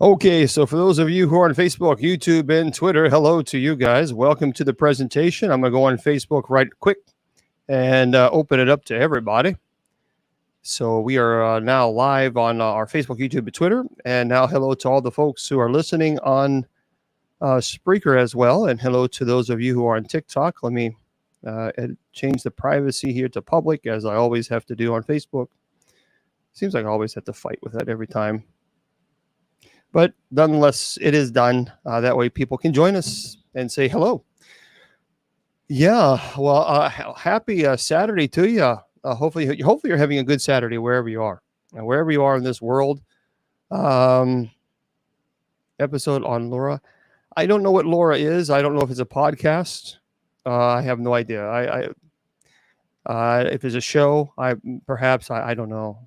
Okay, so for those of you who are on Facebook, YouTube, and Twitter, hello to you guys. Welcome to the presentation. I'm going to go on Facebook right quick and open it up to everybody. So we are now live on our Facebook, YouTube, and Twitter. And now hello to all the folks who are listening on Spreaker as well. And hello to those of you who are on TikTok. Let me change the privacy here to public, as I always have to do on Facebook. Seems like I always have to fight with that every time. But nonetheless, it is done. That way people can join us and say hello. Yeah, well, happy Saturday to you. Hopefully you're having a good Saturday wherever you are. And wherever you are in this world. Episode on Laura. I don't know what Laura is. I don't know if it's a podcast. I have no idea. If it's a show, I don't know.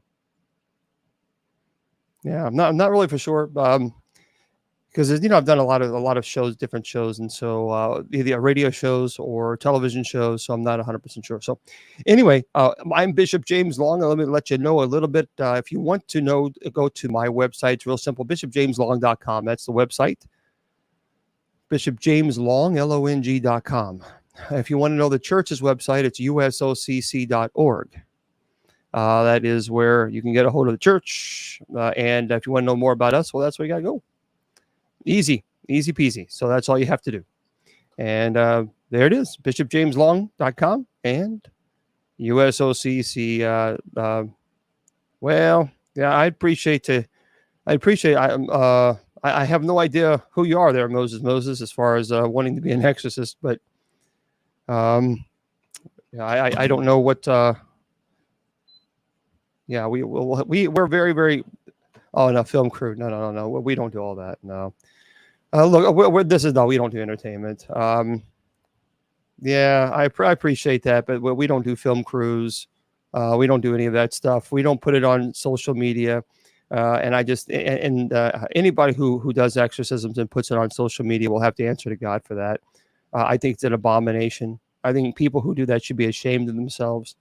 Yeah, I'm not really for sure. Because I've done a lot of shows, different shows, and so either radio shows or television shows. So I'm not 100% sure. So anyway, I'm Bishop James Long. Let me let you know a little bit. If you want to know, go to my website. It's real simple, bishopjameslong.com. That's the website. bishopjameslong, LONG.com. If you want to know the church's website, it's usocc.org. That is where you can get a hold of the church. And if you want to know more about us, well, that's where you got to go. Easy peasy. So that's all you have to do. And there it is, bishopjameslong.com and USOCC. Well, yeah, I have no idea who you are there, Moses, as far as wanting to be an exorcist, but I don't know what. We're very, very. Oh no, film crew. No. We don't do all that. No. Look, we don't do entertainment. Yeah, I appreciate that, but we don't do film crews. We don't do any of that stuff. We don't put it on social media. And anybody who does exorcisms and puts it on social media will have to answer to God for that. I think it's an abomination. I think people who do that should be ashamed of themselves.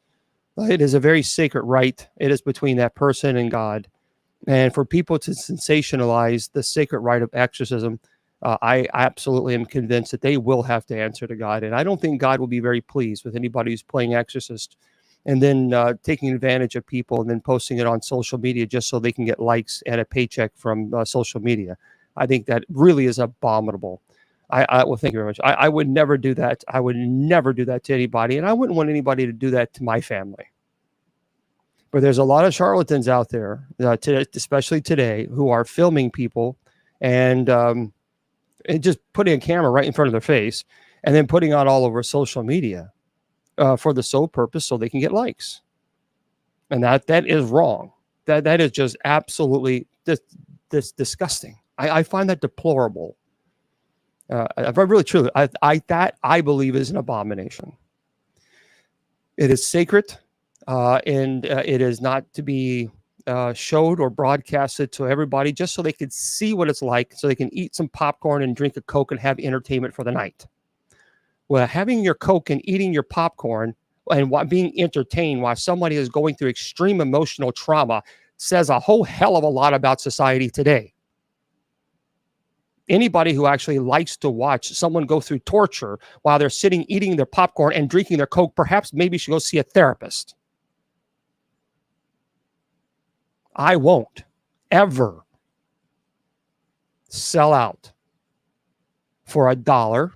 It is a very sacred rite. It is between that person and God. And for people to sensationalize the sacred rite of exorcism, I absolutely am convinced that they will have to answer to God. And I don't think God will be very pleased with anybody who's playing exorcist and then taking advantage of people and then posting it on social media just so they can get likes and a paycheck from social media. I think that really is abominable. Well, thank you very much. I would never do that. I would never do that to anybody. And I wouldn't want anybody to do that to my family. But there's a lot of charlatans out there, especially today, who are filming people and just putting a camera right in front of their face and then putting on all over social media for the sole purpose so they can get likes. And that is wrong. That is just absolutely disgusting. I find that deplorable. I believe is an abomination. It is sacred. And it is not to be showed or broadcasted to everybody just so they can see what it's like, so they can eat some popcorn and drink a Coke and have entertainment for the night. Well, having your Coke and eating your popcorn and being entertained while somebody is going through extreme emotional trauma says a whole hell of a lot about society today. Anybody who actually likes to watch someone go through torture while they're sitting eating their popcorn and drinking their Coke, perhaps maybe should go see a therapist. I won't ever sell out for $1.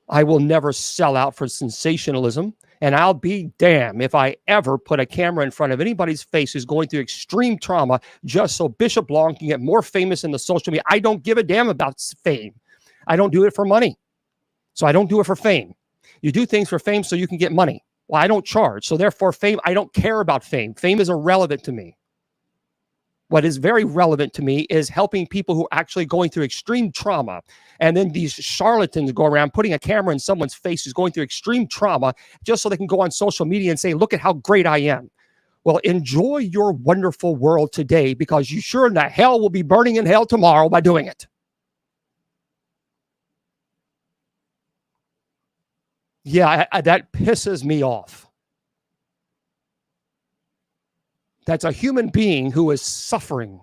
I will never sell out for sensationalism. And I'll be damned if I ever put a camera in front of anybody's face who's going through extreme trauma just so Bishop Long can get more famous in the social media. I don't give a damn about fame. I don't do it for money. So I don't do it for fame. You do things for fame so you can get money. Well, I don't charge. So therefore, fame, I don't care about fame. Fame is irrelevant to me. What is very relevant to me is helping people who are actually going through extreme trauma. And then these charlatans go around putting a camera in someone's face who's going through extreme trauma just so they can go on social media and say, look at how great I am. Well, enjoy your wonderful world today because you sure in the hell will be burning in hell tomorrow by doing it. Yeah, that pisses me off. That's a human being who is suffering.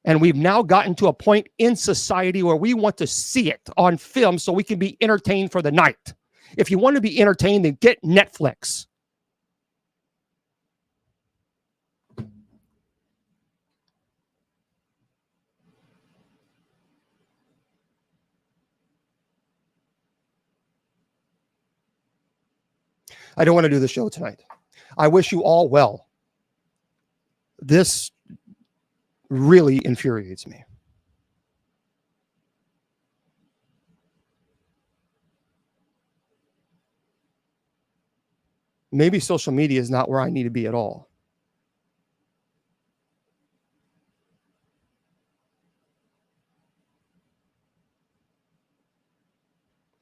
And we've now gotten to a point in society where we want to see it on film so we can be entertained for the night. If you want to be entertained, then get Netflix. I don't want to do the show tonight. I wish you all well. This really infuriates me. Maybe social media is not where I need to be at all.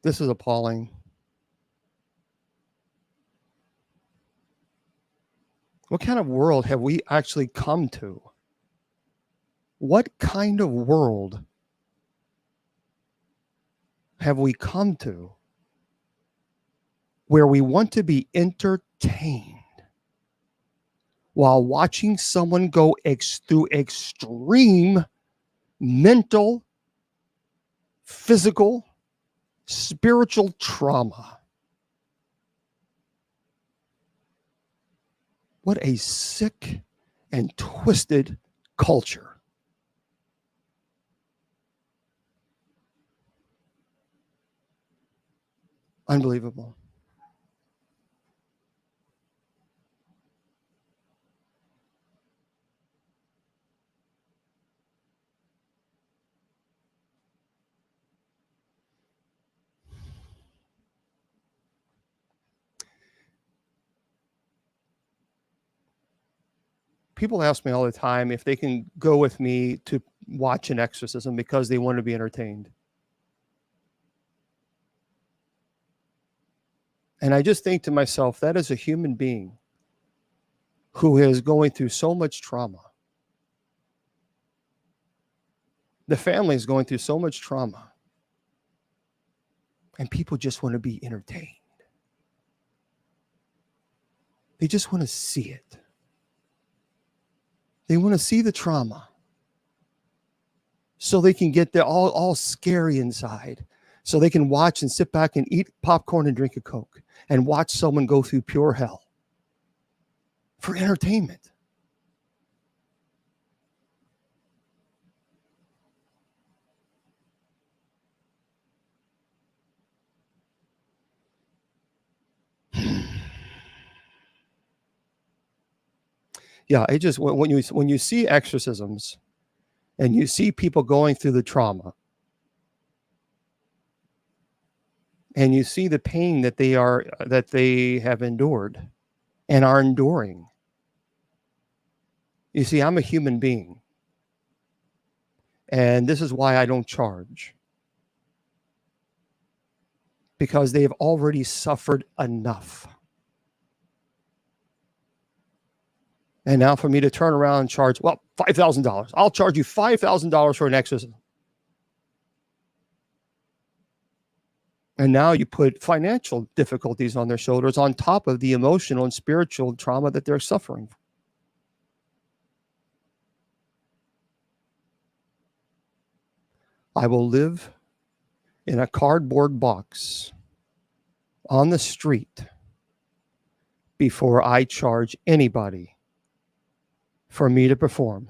This is appalling. What kind of world have we actually come to? What kind of world have we come to where we want to be entertained while watching someone go through extreme mental, physical, spiritual trauma? What a sick and twisted culture. Unbelievable. People ask me all the time if they can go with me to watch an exorcism because they want to be entertained. And I just think to myself, that is a human being who is going through so much trauma. The family is going through so much trauma. And people just want to be entertained. They just want to see it. They want to see the trauma so they can get all scary inside, so they can watch and sit back and eat popcorn and drink a Coke and watch someone go through pure hell for entertainment. Yeah, it just, when you see exorcisms and you see people going through the trauma and you see the pain that they have endured and are enduring. You see, I'm a human being, and this is why I don't charge, because they have already suffered enough. And now for me to turn around and charge, well, $5,000. I'll charge you $5,000 for an exorcism. And now you put financial difficulties on their shoulders on top of the emotional and spiritual trauma that they're suffering. I will live in a cardboard box on the street before I charge anybody for me to perform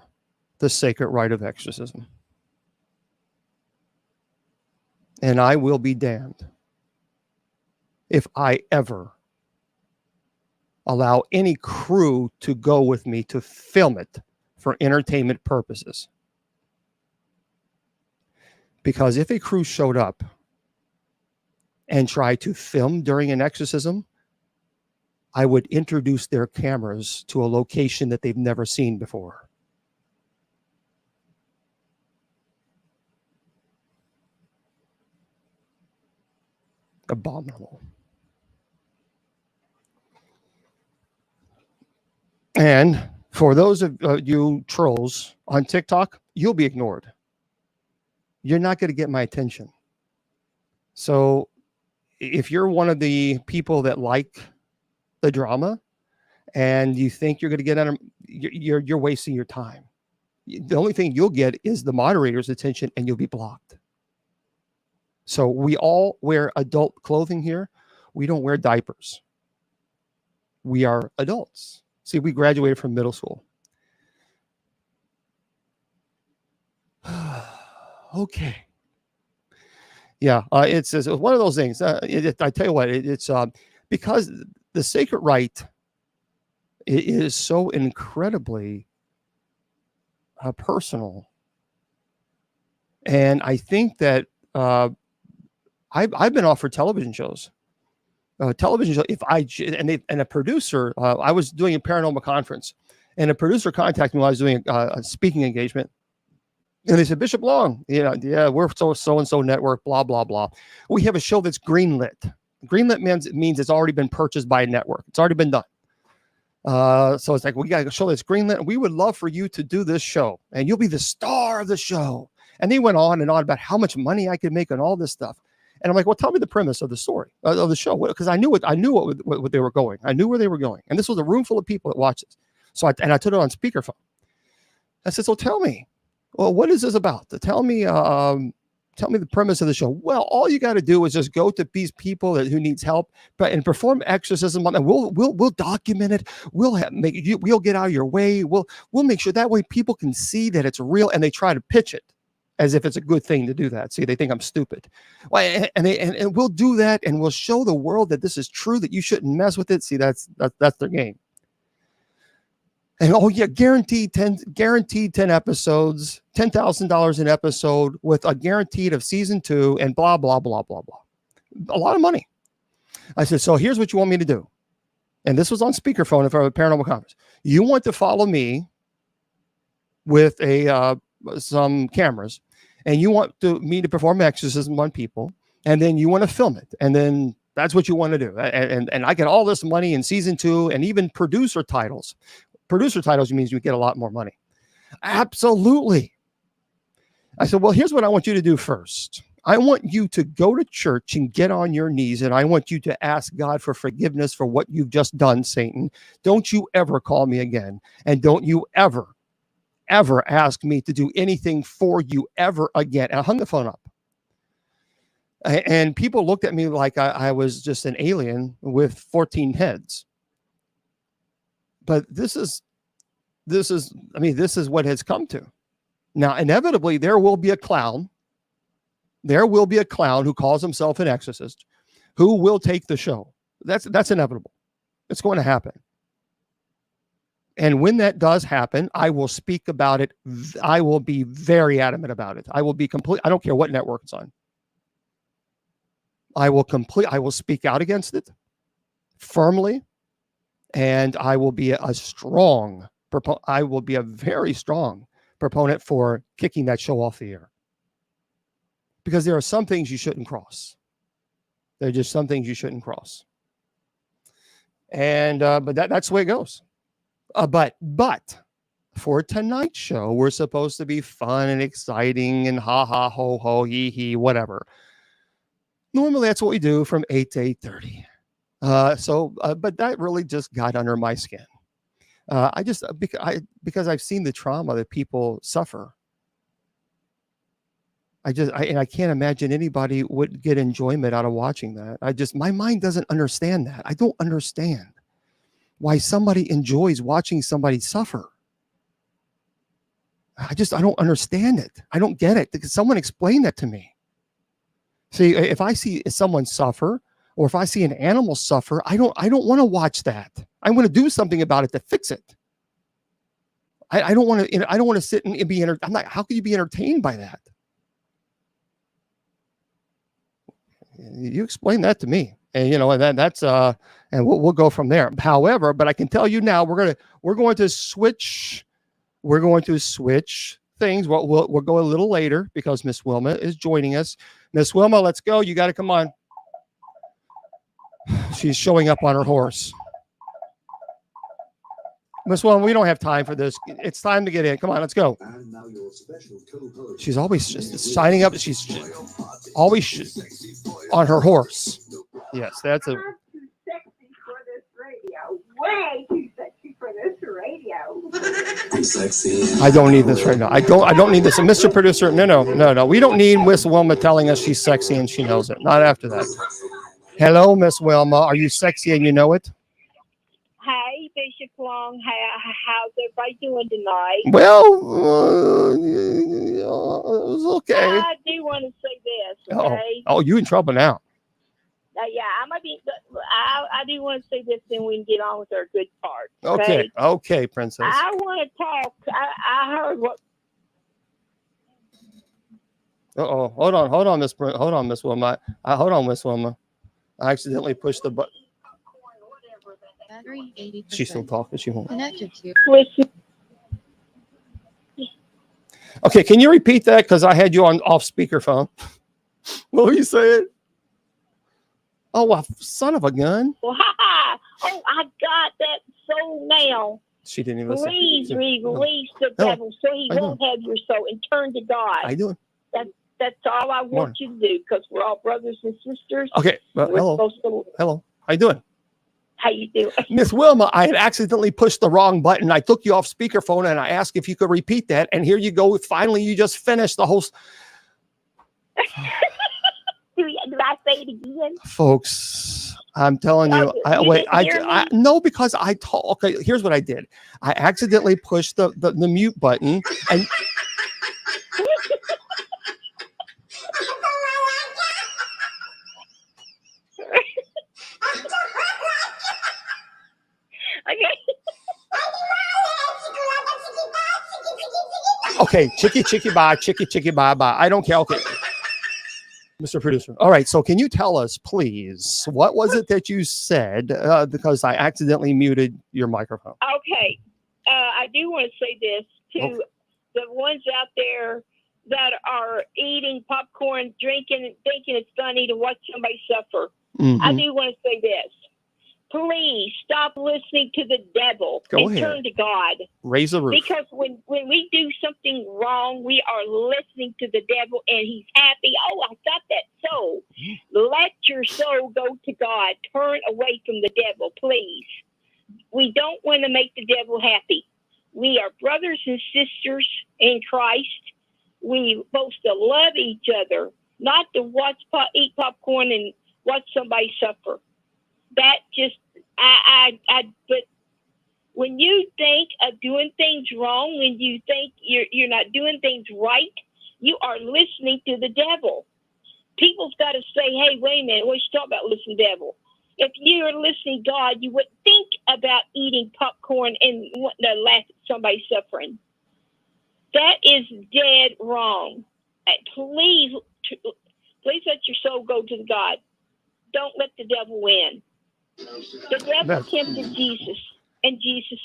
the sacred rite of exorcism. And I will be damned if I ever allow any crew to go with me to film it for entertainment purposes. Because if a crew showed up and tried to film during an exorcism, I would introduce their cameras to a location that they've never seen before. Abominable. And for those of you trolls on TikTok, you'll be ignored. You're not going to get my attention. So if you're one of the people that like the drama and you think you're going to get under, you're wasting your time. The only thing you'll get is the moderator's attention, and you'll be blocked. So we all wear adult clothing here. We don't wear diapers. We are adults. See, we graduated from middle school. Okay. Yeah, it's one of those things. I tell you what, it's because the sacred right is so incredibly personal, and I think that I've been offered television shows. Television show. If I and a producer, I was doing a paranormal conference, and a producer contacted me while I was doing a speaking engagement. And they said, Bishop Long, yeah, we're so and so network, blah, blah, blah. We have a show that's greenlit. Greenlit means it's already been purchased by a network. It's already been done. So it's like, we got a show that's greenlit. We would love for you to do this show, and you'll be the star of the show. And they went on and on about how much money I could make and all this stuff. And I'm like, well, tell me the premise of the story, of the show, because I knew what they were going. I knew where they were going. And this was a room full of people that watched this. So I took it on speakerphone. I said, so tell me. Well, what is this about? Tell me the premise of the show. Well, all you got to do is just go to these people who needs help, and perform exorcism on them. We'll document it. We'll get out of your way. We'll make sure that way people can see that it's real, and they try to pitch it as if it's a good thing to do that. See, they think I'm stupid. Well, and we'll do that, and we'll show the world that this is true, that you shouldn't mess with it. See, that's their game. And oh yeah, guaranteed 10 episodes, $10,000 an episode with a guaranteed of season 2 and blah, blah, blah, blah, blah. A lot of money. I said, so here's what you want me to do. And this was on speakerphone for a paranormal conference. You want to follow me with some cameras, and you want me to perform exorcism on people, and then you want to film it. And then that's what you want to do. And I get all this money in season 2 and even producer titles. Producer titles means you get a lot more money. Absolutely. I said, well, here's what I want you to do first. I want you to go to church and get on your knees, and I want you to ask God for forgiveness for what you've just done, Satan. Don't you ever call me again, and don't you ever ask me to do anything for you ever again. And I hung the phone up. And people looked at me like I was just an alien with 14 heads. But this is what has come to. Now, inevitably, there will be a clown. There will be a clown who calls himself an exorcist who will take the show. That's inevitable. It's going to happen. And when that does happen, I will speak about it. I will be very adamant about it. I will be I don't care what network it's on. I will speak out against it firmly. And I will be a very strong proponent for kicking that show off the air. Because there are some things you shouldn't cross. There are just some things you shouldn't cross. And but that's the way it goes. But for tonight's show, we're supposed to be fun and exciting and ha ha ho ho hee hee whatever. Normally that's what we do from 8 to 8:30. But that really just got under my skin. Because I've seen the trauma that people suffer. I can't imagine anybody would get enjoyment out of watching that. My mind doesn't understand that. I don't understand why somebody enjoys watching somebody suffer. I don't understand it. I don't get it. Someone explain that to me. See, if I see someone suffer, or if I see an animal suffer, I don't want to watch that. I want to do something about it to fix it. I don't want to sit and be entertained. How can you be entertained by that? You explain that to me, and that's and we'll go from there. However, but I can tell you now, we're going to switch things. We'll go a little later because Miss Wilma is joining us. Miss Wilma, let's go. You got to come on. She's showing up on her horse. Miss Wilma, we don't have time for this. It's time to get in. Come on, let's go. She's always just signing up. She's always on her horse. Yes, that's a. Too sexy for this radio. Way too sexy for this radio. I don't need this right now. I don't need this. And Mr. Producer, no. We don't need Miss Wilma telling us she's sexy and she knows it. Not after that. Hello, Miss Wilma. Are you sexy and you know it? Hey, Bishop Long. How's everybody doing tonight? Well, it was okay. I do want to say this, okay? Oh, you in trouble now. Yeah, I do want to say this, then we can get on with our good part. Okay, princess. I want to talk. I heard what. Hold on, Miss Wilma. Hold on, Miss Wilma. I accidentally pushed the button. Battery 80%. She's still talking. She won't. Connected to. Listen. Okay, can you repeat that? Because I had you on off speakerphone. What were you saying? Oh, well, son of a gun. Oh, I got that soul now. She didn't even listen. Please release the devil so he won't have your soul and turn to God. How you doing? That's all I want you to do, because we're all brothers and sisters. Okay. Hello. Hello. How you doing? How you doing? Miss Wilma, I had accidentally pushed the wrong button. I took you off speakerphone and I asked if you could repeat that. And here you go. Finally, you just finished the whole. Do I say it again? Folks, I'm telling you. No, because I talk. Okay, here's what I did. I accidentally pushed the mute button and. Okay, chicky bye, chicky bye. I don't care. Okay, Mr. Producer. All right, so can you tell us, please, what was it that you said? Because I accidentally muted your microphone. Okay, I do want to say this to the ones out there that are eating popcorn, drinking, thinking it's funny to watch somebody suffer. Mm-hmm. I do want to say this. Please stop listening to the devil and turn to God. Raise the roof. Because when we do something wrong, we are listening to the devil and he's happy. Oh, I got that soul. Let your soul go to God. Turn away from the devil, please. We don't want to make the devil happy. We are brothers and sisters in Christ. We supposed to love each other, not to eat popcorn and watch somebody suffer. That just, but when you think of doing things wrong, when you think you're not doing things right, you are listening to the devil. People's got to say, hey, wait a minute, what you talking about listening to the devil? If you're listening to God, you would think about eating popcorn and wanting to laugh at somebody suffering. That is dead wrong. Please let your soul go to God. Don't let the devil win. The devil tempted Jesus, and Jesus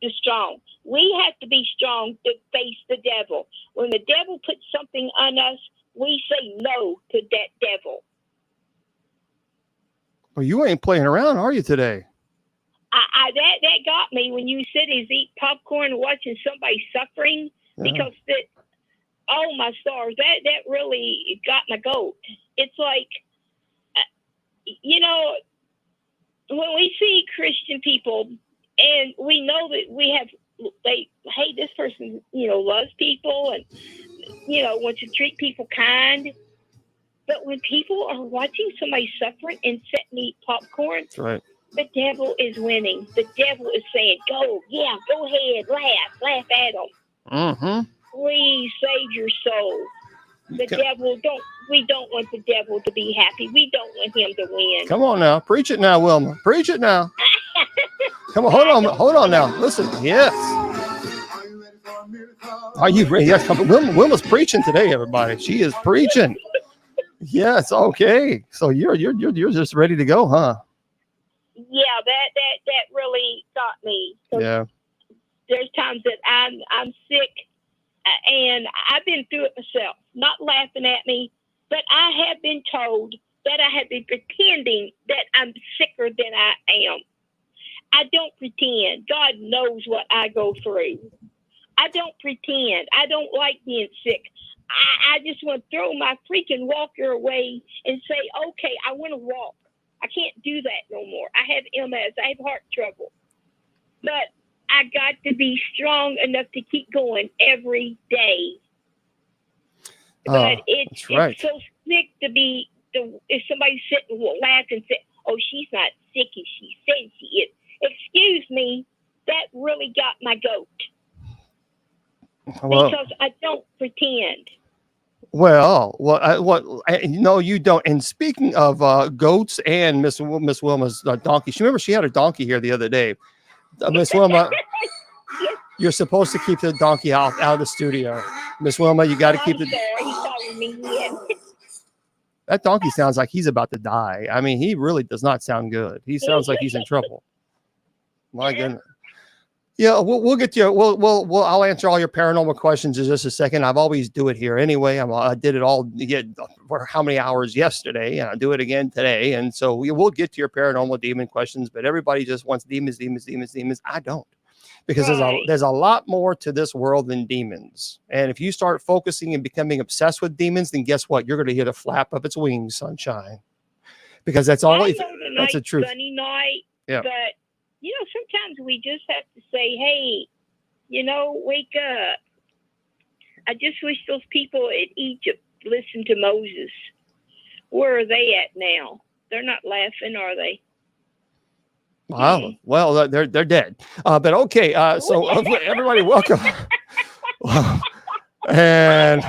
is strong. We have to be strong to face the devil. When the devil puts something on us, we say no to that devil. Well, you ain't playing around, are you, today? That got me when you said he's eating popcorn watching somebody suffering, because oh my stars, that really got my goat. It's like, when we see Christian people and we know that hey, this person, loves people and, wants to treat people kind. But when people are watching somebody suffering and sitting and eat popcorn, that's right. The devil is winning. The devil is saying, go ahead, laugh at them. Mm-hmm. Please save your soul. The devil, we don't want the devil to be happy. We don't want him to win. Come on now. Preach it now, Wilma. Preach it now. Come on, hold on now. Listen, yes. Are you ready? Yes, Wilma's preaching today, everybody. She is preaching. Yes, okay. So you're just ready to go, huh? Yeah, that really got me. Yeah. There's times that I'm sick, and I've been through it myself. Not laughing at me, but I have been told that I have been pretending that I'm sicker than I am. I don't pretend. God knows what I go through. I don't pretend. I don't like being sick. I just want to throw my freaking walker away and say, okay, I want to walk. I can't do that no more. I have MS. I have heart trouble. But I got to be strong enough to keep going every day. But it's right. so sick to be if somebody sit and laugh and say, "Oh, she's not sick as she says she is." Excuse me, that really got my goat. Well, because I don't pretend. No, you don't. And speaking of goats and Miss Wilma's donkey, remember she had a donkey here the other day. Miss Wilma, Yes. you're supposed to keep the donkey out of the studio. Miss Wilma, you got to keep the. Sorry, he called me in. That donkey sounds like he's about to die. I mean, he really does not sound good. He sounds like he's in trouble. My goodness. Yeah, we'll get you. I'll answer all your paranormal questions in just a second. I've always do it here anyway. I did it all for how many hours yesterday, and I do it again today. And so we'll get to your paranormal demon questions. But everybody just wants demons. I don't, because there's a lot more to this world than demons. And if you start focusing and becoming obsessed with demons, then guess what? You're going to hear the flap of its wings, sunshine, because that's all. That's the truth. Sunny night, yeah. But sometimes we just have to say, hey, wake up. I just wish those people in Egypt listened to Moses. Where are they at now? They're not laughing, are they? Wow. Well, they're dead. But okay. So everybody, welcome. And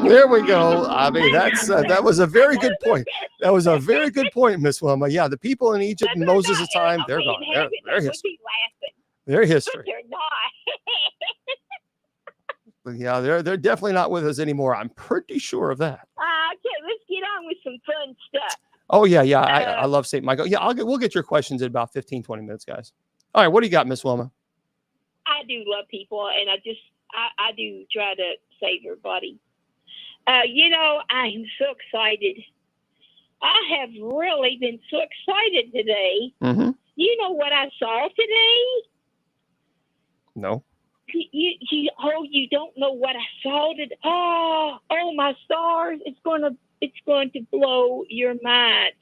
there we go. I mean, that was a very good point. That was a very good point, Miss Wilma. Yeah, the people in Egypt in Moses' time, they're gone. They're history. They're history. They're not. Yeah, they're definitely not with us anymore. I'm pretty sure of that. Okay, let's get on with some fun stuff. Oh, yeah. I love St. Michael. Yeah, we'll get your questions in about 15, 20 minutes, guys. All right, what do you got, Miss Wilma? I do love people, and I do try to save your body. I am so excited. I have really been so excited today. Mm-hmm. You know what I saw today? No. You don't know what I saw today? Oh, my stars! It's going to blow your mind.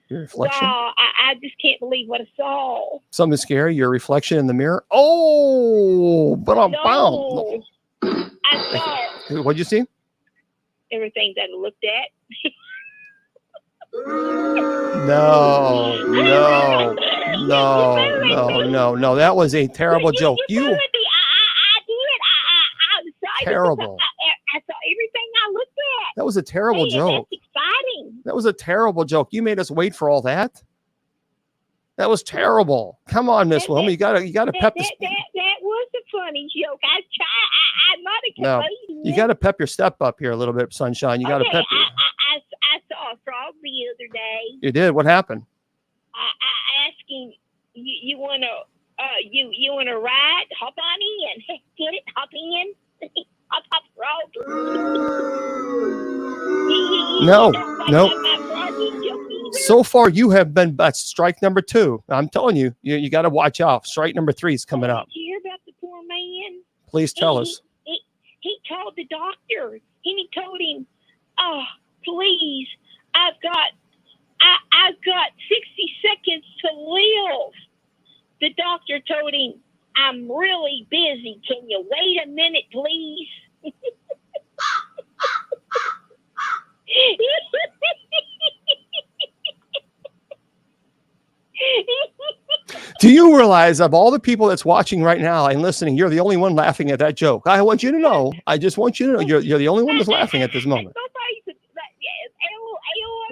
Your reflection. Wow! I just can't believe what I saw. Something scary. Your reflection in the mirror. Oh, but I'm bound. I saw. What'd you see? Everything that I looked at. No. That was a terrible joke. I did. I'm sorry. Terrible. I saw everything I looked at. That was a terrible joke. That's exciting. That was a terrible joke. You made us wait for all that. That was terrible. Come on, Miss Wilma. You gotta pep the. That was a funny joke. I'm not a comedian. You gotta pep your step up here a little bit, sunshine. You gotta pep. I saw a frog the other day. You did. What happened? I asked him, you wanna ride? Hop on in. Get it? Hop in. Hop frog. No. So far, you have been strike number 2. I'm telling you, you got to watch out. Strike number 3 is coming up. Did you hear about the poor man? Please tell us. He called the doctor and he told him, "Oh, please, I've got 60 seconds to live." The doctor told him, "I'm really busy. Can you wait a minute, please?" Do you realize, of all the people that's watching right now and listening, you're the only one laughing at that joke? I want you to know. I just want you to know you're the only one that's laughing at this moment.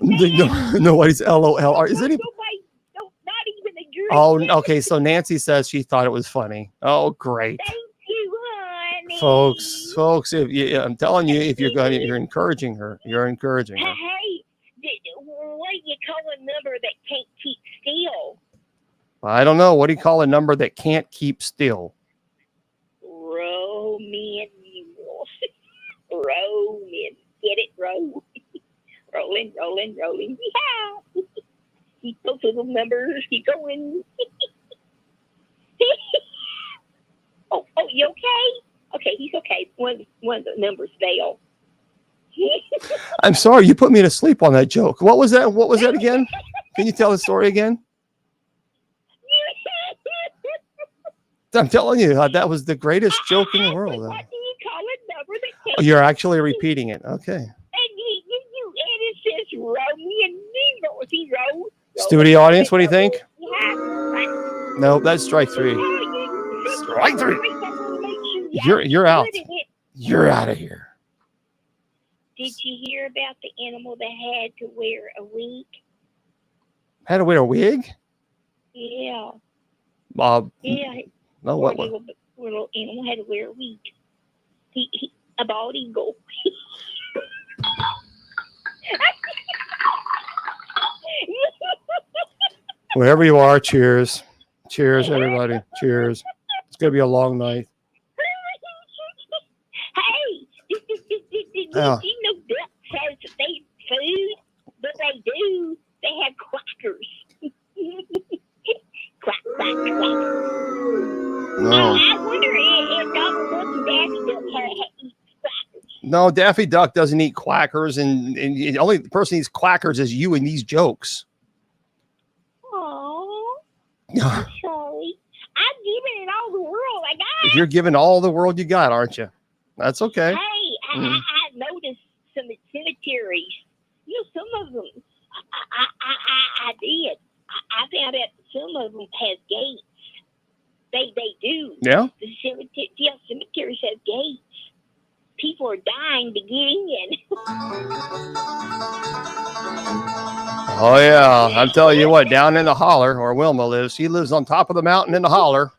Nobody's LOL. Is anybody? Not even a girl. Oh, okay. So Nancy says she thought it was funny. Oh, great. Thank you, honey. Folks, I'm telling you, if you're encouraging her. You're encouraging her. Hey, what do you call a number that can't keep still? I don't know. What do you call a number that can't keep still? Roman numerals. Roman. Get it? Rolling. Yeah. Keep those little numbers. Keep going. Oh, you okay? Okay, he's okay. One of the numbers failed. I'm sorry, you put me to sleep on that joke. What was that? What was that again? Can you tell the story again? I'm telling you, that was the greatest joke in the world. What do you call a number that Oh, you're actually repeating it. Okay. and it says Roman zero. Studio audience, what do you think? Yeah. No, that's strike three. Strike three. You're out. You're out of here. Did you hear about the animal that had to wear a wig? Had to wear a wig? Yeah. Yeah. No, what? Little animal had to wear a wig. A bald eagle. Wherever you are, cheers. Cheers, everybody. Cheers. It's going to be a long night. Hey, you know ducks has they food, but they do. They have quackers. Quack, quack, quack. No. I wonder if Donald Duck and Daffy Duck eat quackers. No, Daffy Duck doesn't eat quackers, and the only person who eats quackers is you in these jokes. Oh, I'm sorry. I'm giving it all the world I got. You're giving all the world you got, aren't you? That's okay. Hey, I noticed some cemeteries. You know, some of them, I did. I found out some of them has gates. They do. Yeah? The cemeteries have gates. People are dying to get in. Oh, yeah. I'm telling you what, down in the holler, where Wilma lives, she lives on top of the mountain in the holler.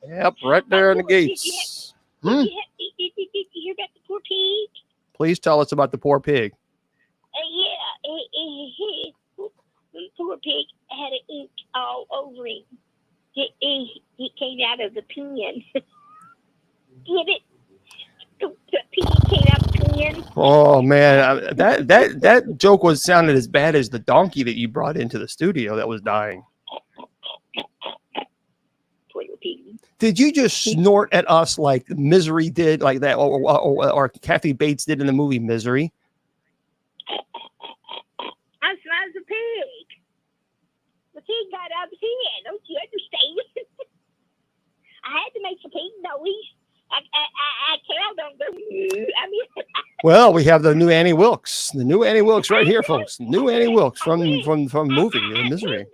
Yep, right there in the gates. Did you hear about the poor pig? Please tell us about the poor pig. The poor pig had an ink all over him. It came out of the pen. Get it? The pig came out of the pen. Oh man, that joke sounded as bad as the donkey that you brought into the studio that was dying. Poor little pig. Did you just snort at us like Misery did, like that, or Kathy Bates did in the movie Misery? I smelled the pig. The pig got out of his head. Don't you understand? I had to make the pig noise. I tell them. I mean. Well, we have the new Annie Wilkes. The new Annie Wilkes right here, folks. New Annie Wilkes from movie Misery.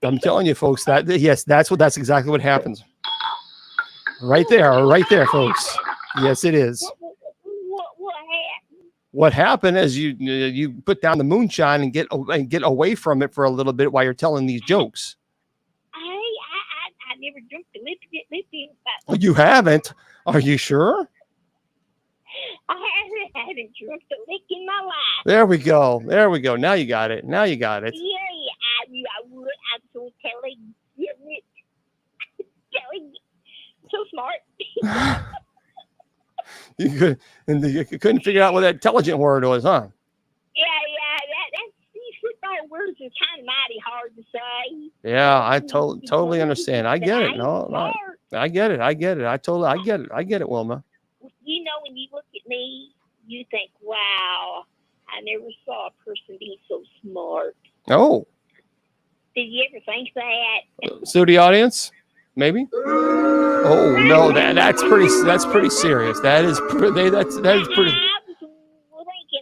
I'm telling you, folks, that's exactly what happens. Right there, folks. Yes, it is. What happened? What happened is you put down the moonshine and get away from it for a little bit while you're telling these jokes. I never drunk the lip. You haven't? Are you sure? I haven't drunk the lick in my life. There we go. Now you got it. Yeah, I'm so telling so smart. You couldn't figure out what that intelligent word was, huh? Yeah, that's these football words are kind of mighty hard to say. Yeah, I totally understand. I get it. No, I get it. I get it, Wilma. You know, when you look at me, you think, wow, I never saw a person be so smart. Oh. Did you ever think that? Studio audience? Maybe? Oh no, that's pretty serious. That is pretty. I was thinking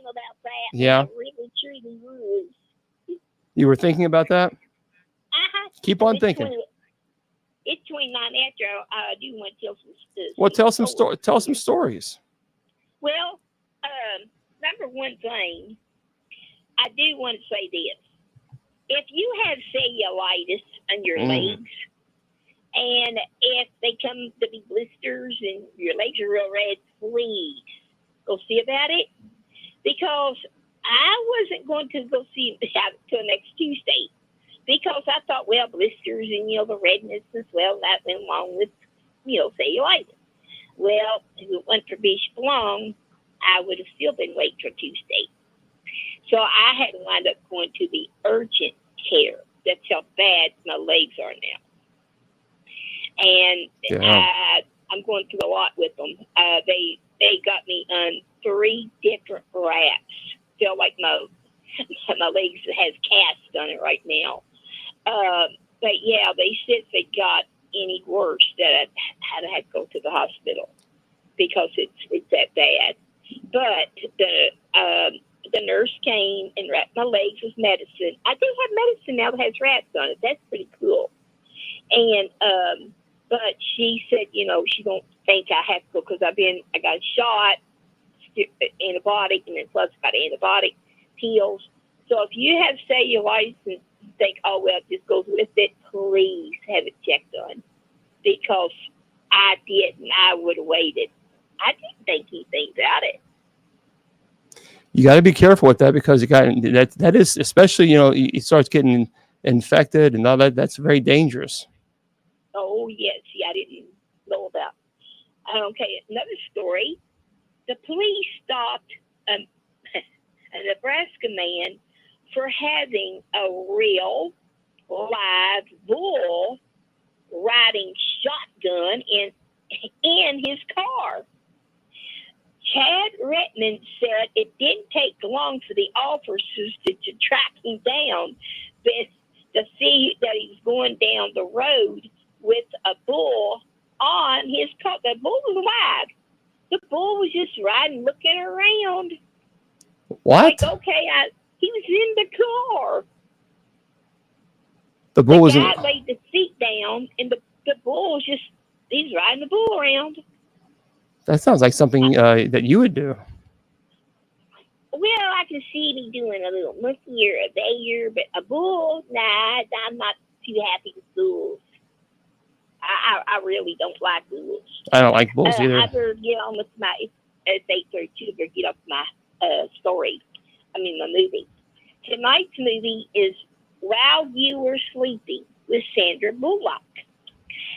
about that. Yeah. I really truly was. You were thinking about that? Keep on it's thinking. It's 29 after I do want to tell some stuff. Well, tell some stories. Well, number one thing, I do want to say this. If you have cellulitis on your legs, and if they come to be blisters and your legs are real red, please go see about it. Because I wasn't going to go see it till next Tuesday. Because I thought, well, blisters and, the redness as well, that went along with, cellulitis. Well, if it went for Bishop long, I would have still been waiting for Tuesday. So I had to wind up going to the urgent care. That's how bad my legs are now. And I'm going through a lot with them. They got me on 3 different wraps. Feel like my legs has cast on it right now. But yeah, they said if it got any worse, that I had to go to the hospital because it's that bad. But the nurse came and wrapped my legs with medicine. I do have medicine now that has rats on it. That's pretty cool. And but she said, she don't think I have to go because I got shot, antibiotic, and then plus got antibiotic pills. So if you have cellulitis and you think, oh well, this goes with it, please have it checked on, because I didn't. I would have waited. I didn't think anything about it. You got to be careful with that, because you got that is, especially, it starts getting infected and all that. That's very dangerous. Oh yes, I didn't know about. Okay, another story. The police stopped a Nebraska man for having a real live bull riding shotgun in his car. Chad Redmond said it didn't take long for the officers to track him down, but to see that he was going down the road with a bull on his car. The bull was alive. The bull was just riding, looking around. What? Like, okay, he was in the car. The bull was. The guy laid the seat down, and the bull was he's riding the bull around. That sounds like something that you would do. Well, I can see me doing a little monkey or a bear, but a bull, nah, I'm not too happy with bulls. I really don't like bulls. I don't like bulls either. I better get on with my, it's 8:32, better get off my story. I mean, my movie. Tonight's movie is While You Were Sleeping with Sandra Bullock.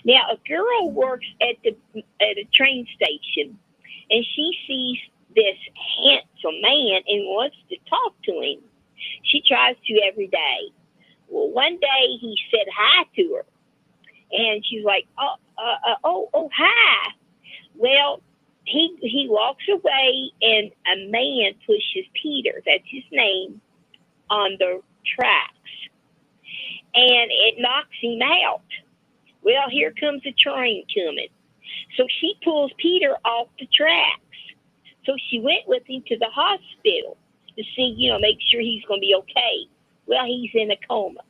Now, a girl works at a train station, and she sees this handsome man and wants to talk to him. She tries to every day. Well, one day he said hi to her, and she's like, oh, hi. Well, he walks away, and a man pushes Peter, that's his name, on the tracks, and it knocks him out. Well, here comes a train coming. So she pulls Peter off the tracks. So she went with him to the hospital to see, make sure he's going to be okay. Well, he's in a coma.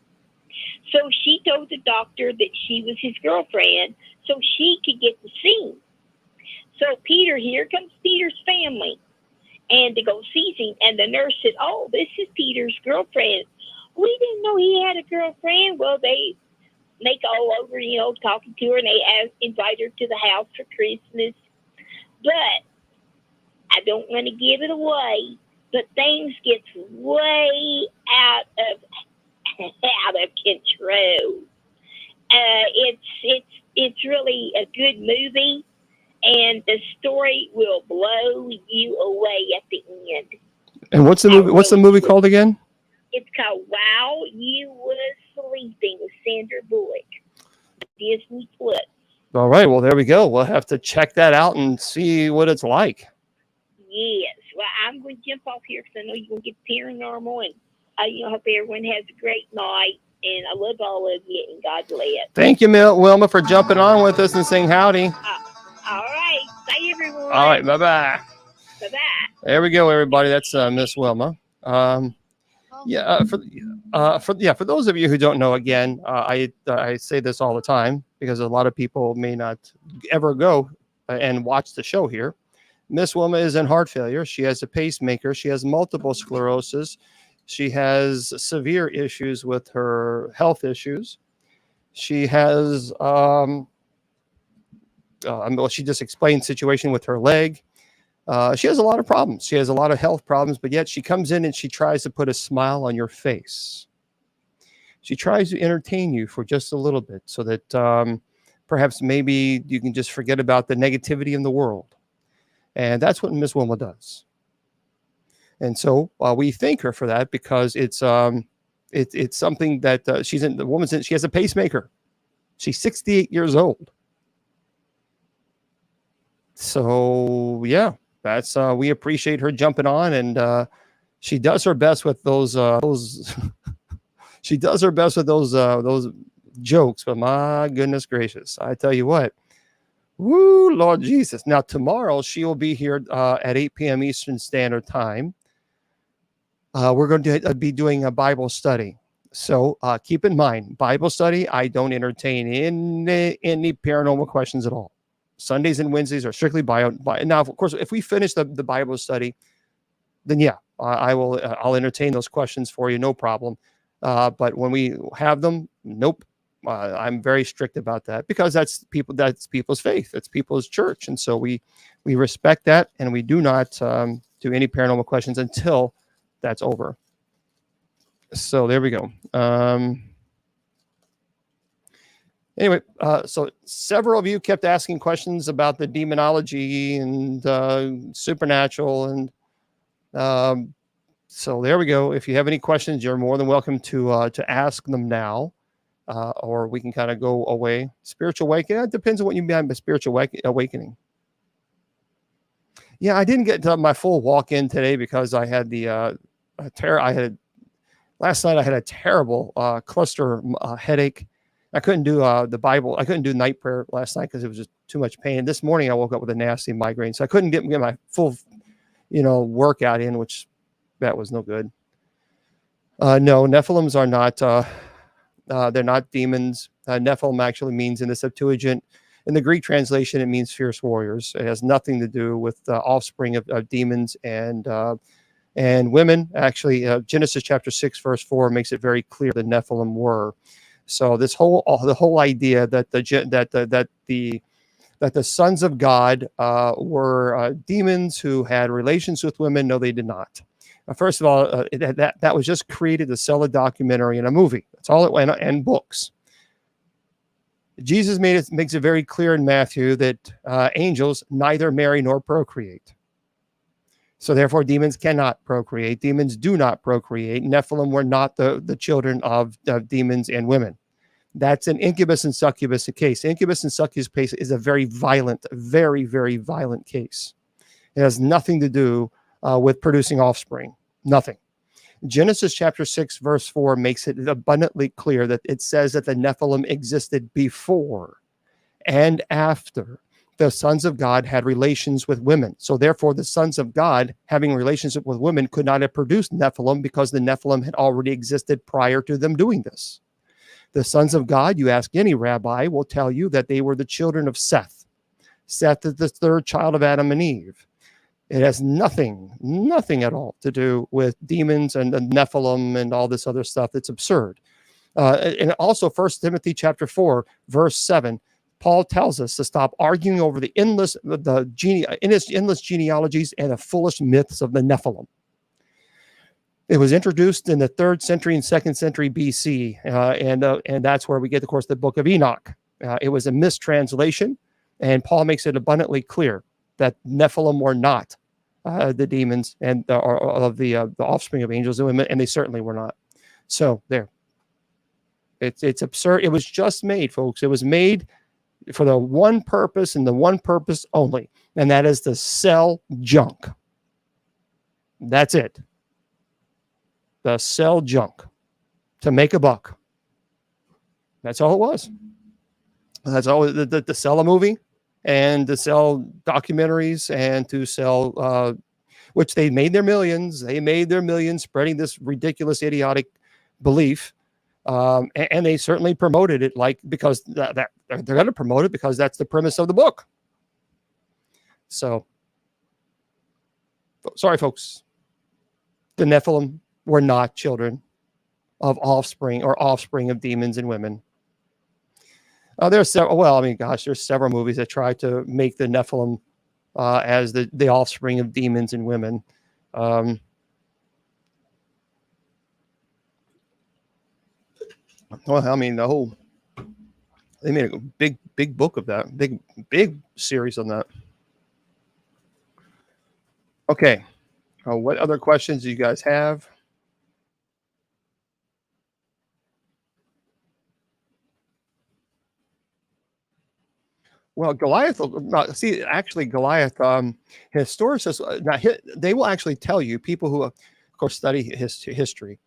So she told the doctor that she was his girlfriend so she could get the scene. So here comes Peter's family, and to go see him. And the nurse said, oh, this is Peter's girlfriend. We didn't know he had a girlfriend. Well, they make all over, talking to her, and they invite her to the house for Christmas. But I don't want to give it away, but things get way out of control. It's really a good movie, and the story will blow you away at the end. And what's the movie? What's the movie called again? It's called While You Were Sleeping with Sandra Bullock. Disney Plus. All right. Well, there we go. We'll have to check that out and see what it's like. Yes. Well, I'm going to jump off here because I know you're going to get paranormal, and I hope everyone has a great night. And I love all of you, and God bless. Thank you, Wilma, for jumping on with us and saying howdy. All right. Bye, everyone. All right. Bye-bye. Bye-bye. There we go, everybody. That's Miss Wilma. For those of you who don't know, again, I say this all the time because a lot of people may not ever go and watch the show here. Miss Wilma is in heart failure. She has a pacemaker. She has multiple sclerosis. She has severe issues with her health issues. She has, she just explained situation with her leg. She has a lot of problems. She has a lot of health problems, but yet she comes in and she tries to put a smile on your face. She tries to entertain you for just a little bit so that perhaps maybe you can just forget about the negativity in the world. And that's what Miss Wilma does. And so we thank her for that because it's something that she has a pacemaker. She's 68 years old. So yeah, that's we appreciate her jumping on, and she does her best with those she does her best with those jokes, but my goodness gracious, I tell you what. Woo, Lord Jesus. Now, tomorrow she will be here at 8 p.m. Eastern Standard Time. We're going to be doing a Bible study. So keep in mind, Bible study, I don't entertain any paranormal questions at all. Sundays and Wednesdays are strictly bio. Now, of course, if we finish the Bible study, then yeah, I will. I'll entertain those questions for you, no problem. But when we have them, nope. I'm very strict about that because that's people's faith, that's people's church, and so we respect that, and we do not do any paranormal questions until that's over. So there we go. Anyway, so several of you kept asking questions about the demonology and supernatural, and so there we go. If you have any questions, you're more than welcome to ask them now, or we can kind of go away. Spiritual awakening, it depends on what you mean by spiritual awakening. Yeah, I didn't get to my full walk-in today because I had last night I had a terrible cluster headache. I couldn't do the Bible. I couldn't do night prayer last night because it was just too much pain. This morning I woke up with a nasty migraine, so I couldn't get my full, workout in, which that was no good. No, Nephilims are not. They're not demons. Nephilim actually means in the Septuagint, in the Greek translation, it means fierce warriors. It has nothing to do with the offspring of demons and women. Actually, Genesis chapter 6, verse 4 makes it very clear the Nephilim were. So the whole idea that the sons of God were demons who had relations with women, no, they did not. First of all, that was just created to sell a documentary and a movie. That's all it went, and books. Jesus makes it very clear in Matthew that angels neither marry nor procreate. So therefore, demons cannot procreate. Demons do not procreate. Nephilim were not the children of demons and women. That's an incubus and succubus case. Incubus and succubus case is a very violent, very, very violent case. It has nothing to do with producing offspring. Nothing. Genesis chapter 6, verse 4 makes it abundantly clear that it says that the Nephilim existed before and after the sons of God had relations with women. So therefore, the sons of God having relationship with women could not have produced Nephilim because the Nephilim had already existed prior to them doing this. The sons of God, you ask any rabbi, will tell you that they were the children of Seth. Seth is the third child of Adam and Eve. It has nothing at all to do with demons and the Nephilim and all this other stuff. That's absurd. And also 1 Timothy chapter 4, verse 7, Paul tells us to stop arguing over the endless genealogies and the foolish myths of the Nephilim. It was introduced in the 3rd century and 2nd century BC, and that's where we get, of course, the book of Enoch. It was a mistranslation, and Paul makes it abundantly clear that Nephilim were not the demons and the offspring of angels and women, and they certainly were not. So there, it's absurd. It was just made, folks. It was made for the one purpose and the one purpose only, and that is to sell junk. That's it. To sell junk, to make a buck. That's all it was. That's all. To sell a movie and to sell documentaries and to sell, which they made their millions. They made their millions spreading this ridiculous, idiotic belief. And they certainly promoted it because that they're going to promote it because that's the premise of the book. So, sorry, folks. The Nephilim were not children of offspring of demons and women. There's several. Well, I mean, gosh, there's several movies that try to make the Nephilim as the offspring of demons and women. Well, I mean, they made a big book of that, big series on that. Okay, what other questions do you guys have? Well, Goliath. See, actually, Goliath. Historicists, they will actually tell you. People who, of course, study history.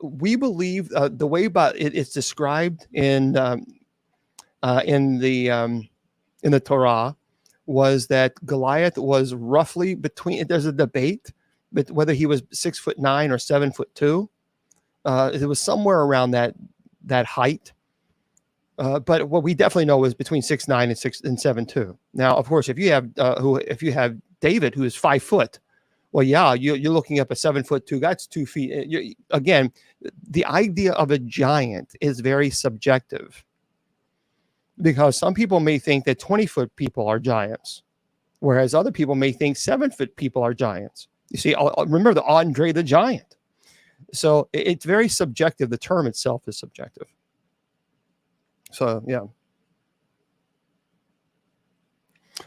we believe the way about it's described in the Torah was that Goliath was roughly between. There's a debate, but whether he was 6'9" or 7'2". It was somewhere around that height. But what we definitely know is between 6'9" and 7'2". Now, of course, if you have David, who is 5 foot, well, yeah, you're looking up a 7'2". That's 2 feet. Again, the idea of a giant is very subjective, because some people may think that 20-foot people are giants, whereas other people may think 7-foot people are giants. You see, remember the Andre the Giant. So it's very subjective. The term itself is subjective. So, yeah.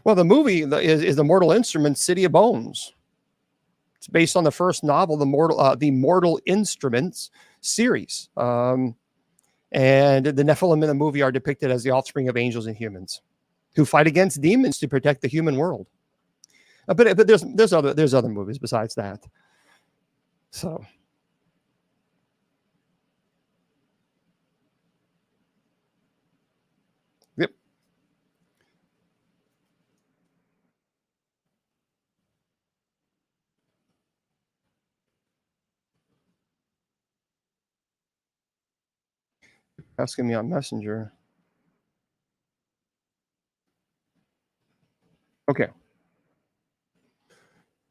Well, the movie is The Mortal Instruments, City of Bones. It's based on the first novel, the Mortal Instruments series. And the Nephilim in the movie are depicted as the offspring of angels and humans who fight against demons to protect the human world. But there's other movies besides that. So. Yep. Asking me on Messenger. Okay.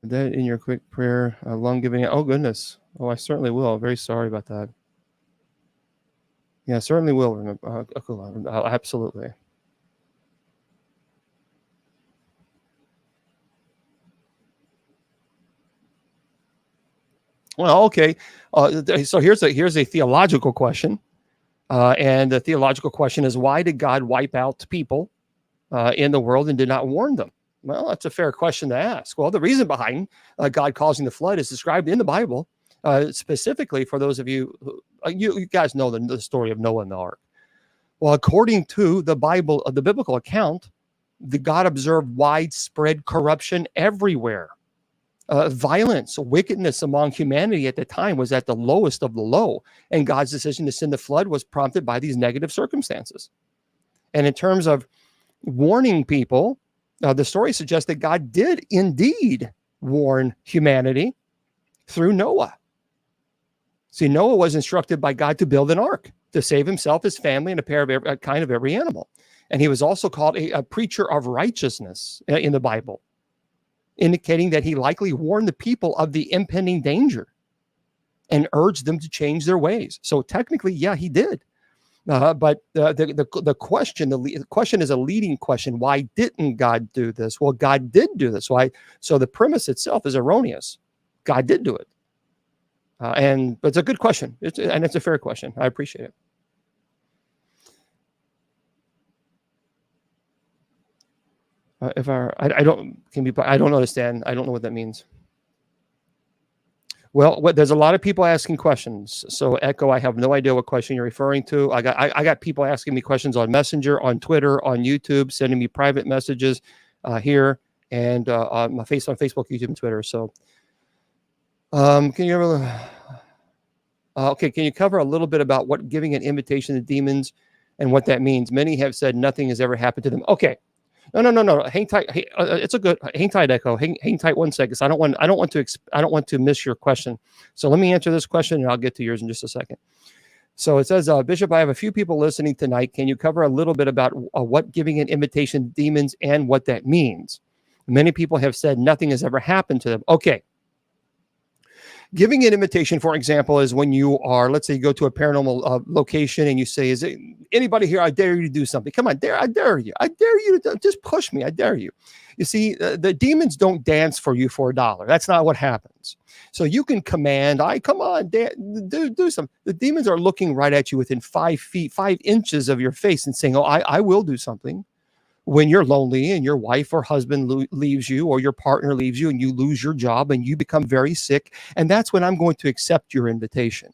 That in your quick prayer, lung giving. Oh, goodness. Oh, I certainly will. Very sorry about that. Yeah, certainly will. Absolutely. Well, okay. So here's a theological question. And the theological question is, why did God wipe out people in the world and did not warn them? Well, that's a fair question to ask. Well, the reason behind God causing the flood is described in the Bible, specifically for those of you who, you guys know the story of Noah and the ark. Well, according to the Bible, the biblical account, God observed widespread corruption everywhere. Violence, wickedness among humanity at the time was at the lowest of the low, and God's decision to send the flood was prompted by these negative circumstances. And in terms of warning people, the story suggests that God did indeed warn humanity through Noah. See, Noah was instructed by God to build an ark to save himself, his family, and a kind of every animal. And he was also called a preacher of righteousness in the Bible, indicating that he likely warned the people of the impending danger and urged them to change their ways. So technically, yeah, he did. But the question is a leading question. Why didn't God do this? Well, God did do this. Why? So the premise itself is erroneous. God did do it. But it's a good question. It's a fair question. I appreciate it. I don't understand. I don't know what that means. Well, there's a lot of people asking questions. So Echo, I have no idea what question you're referring to. I got people asking me questions on Messenger, on Twitter, on YouTube, sending me private messages here and on my on Facebook, YouTube, and Twitter. So can you ever? Okay, can you cover a little bit about what giving an invitation to demons and what that means? Many have said nothing has ever happened to them. Okay. No. Hang tight. It's a good. Hang tight, Echo. Hang tight 1 second. I don't want to miss your question. So let me answer this question, and I'll get to yours in just a second. So it says, Bishop, I have a few people listening tonight. Can you cover a little bit about what giving an invitation to demons and what that means? Many people have said nothing has ever happened to them. Okay. Giving an invitation, for example, is when you are, let's say you go to a paranormal location and you say, is it anybody here? I dare you to do something. Come on, I dare you. I dare you to just push me. I dare you. You see, the demons don't dance for you for $1. That's not what happens. So you can command, come on, do something. The demons are looking right at you within 5 feet, 5 inches of your face and saying, oh, I will do something. When you're lonely and your wife or husband leaves you or your partner leaves you and you lose your job and you become very sick, and that's when I'm going to accept your invitation.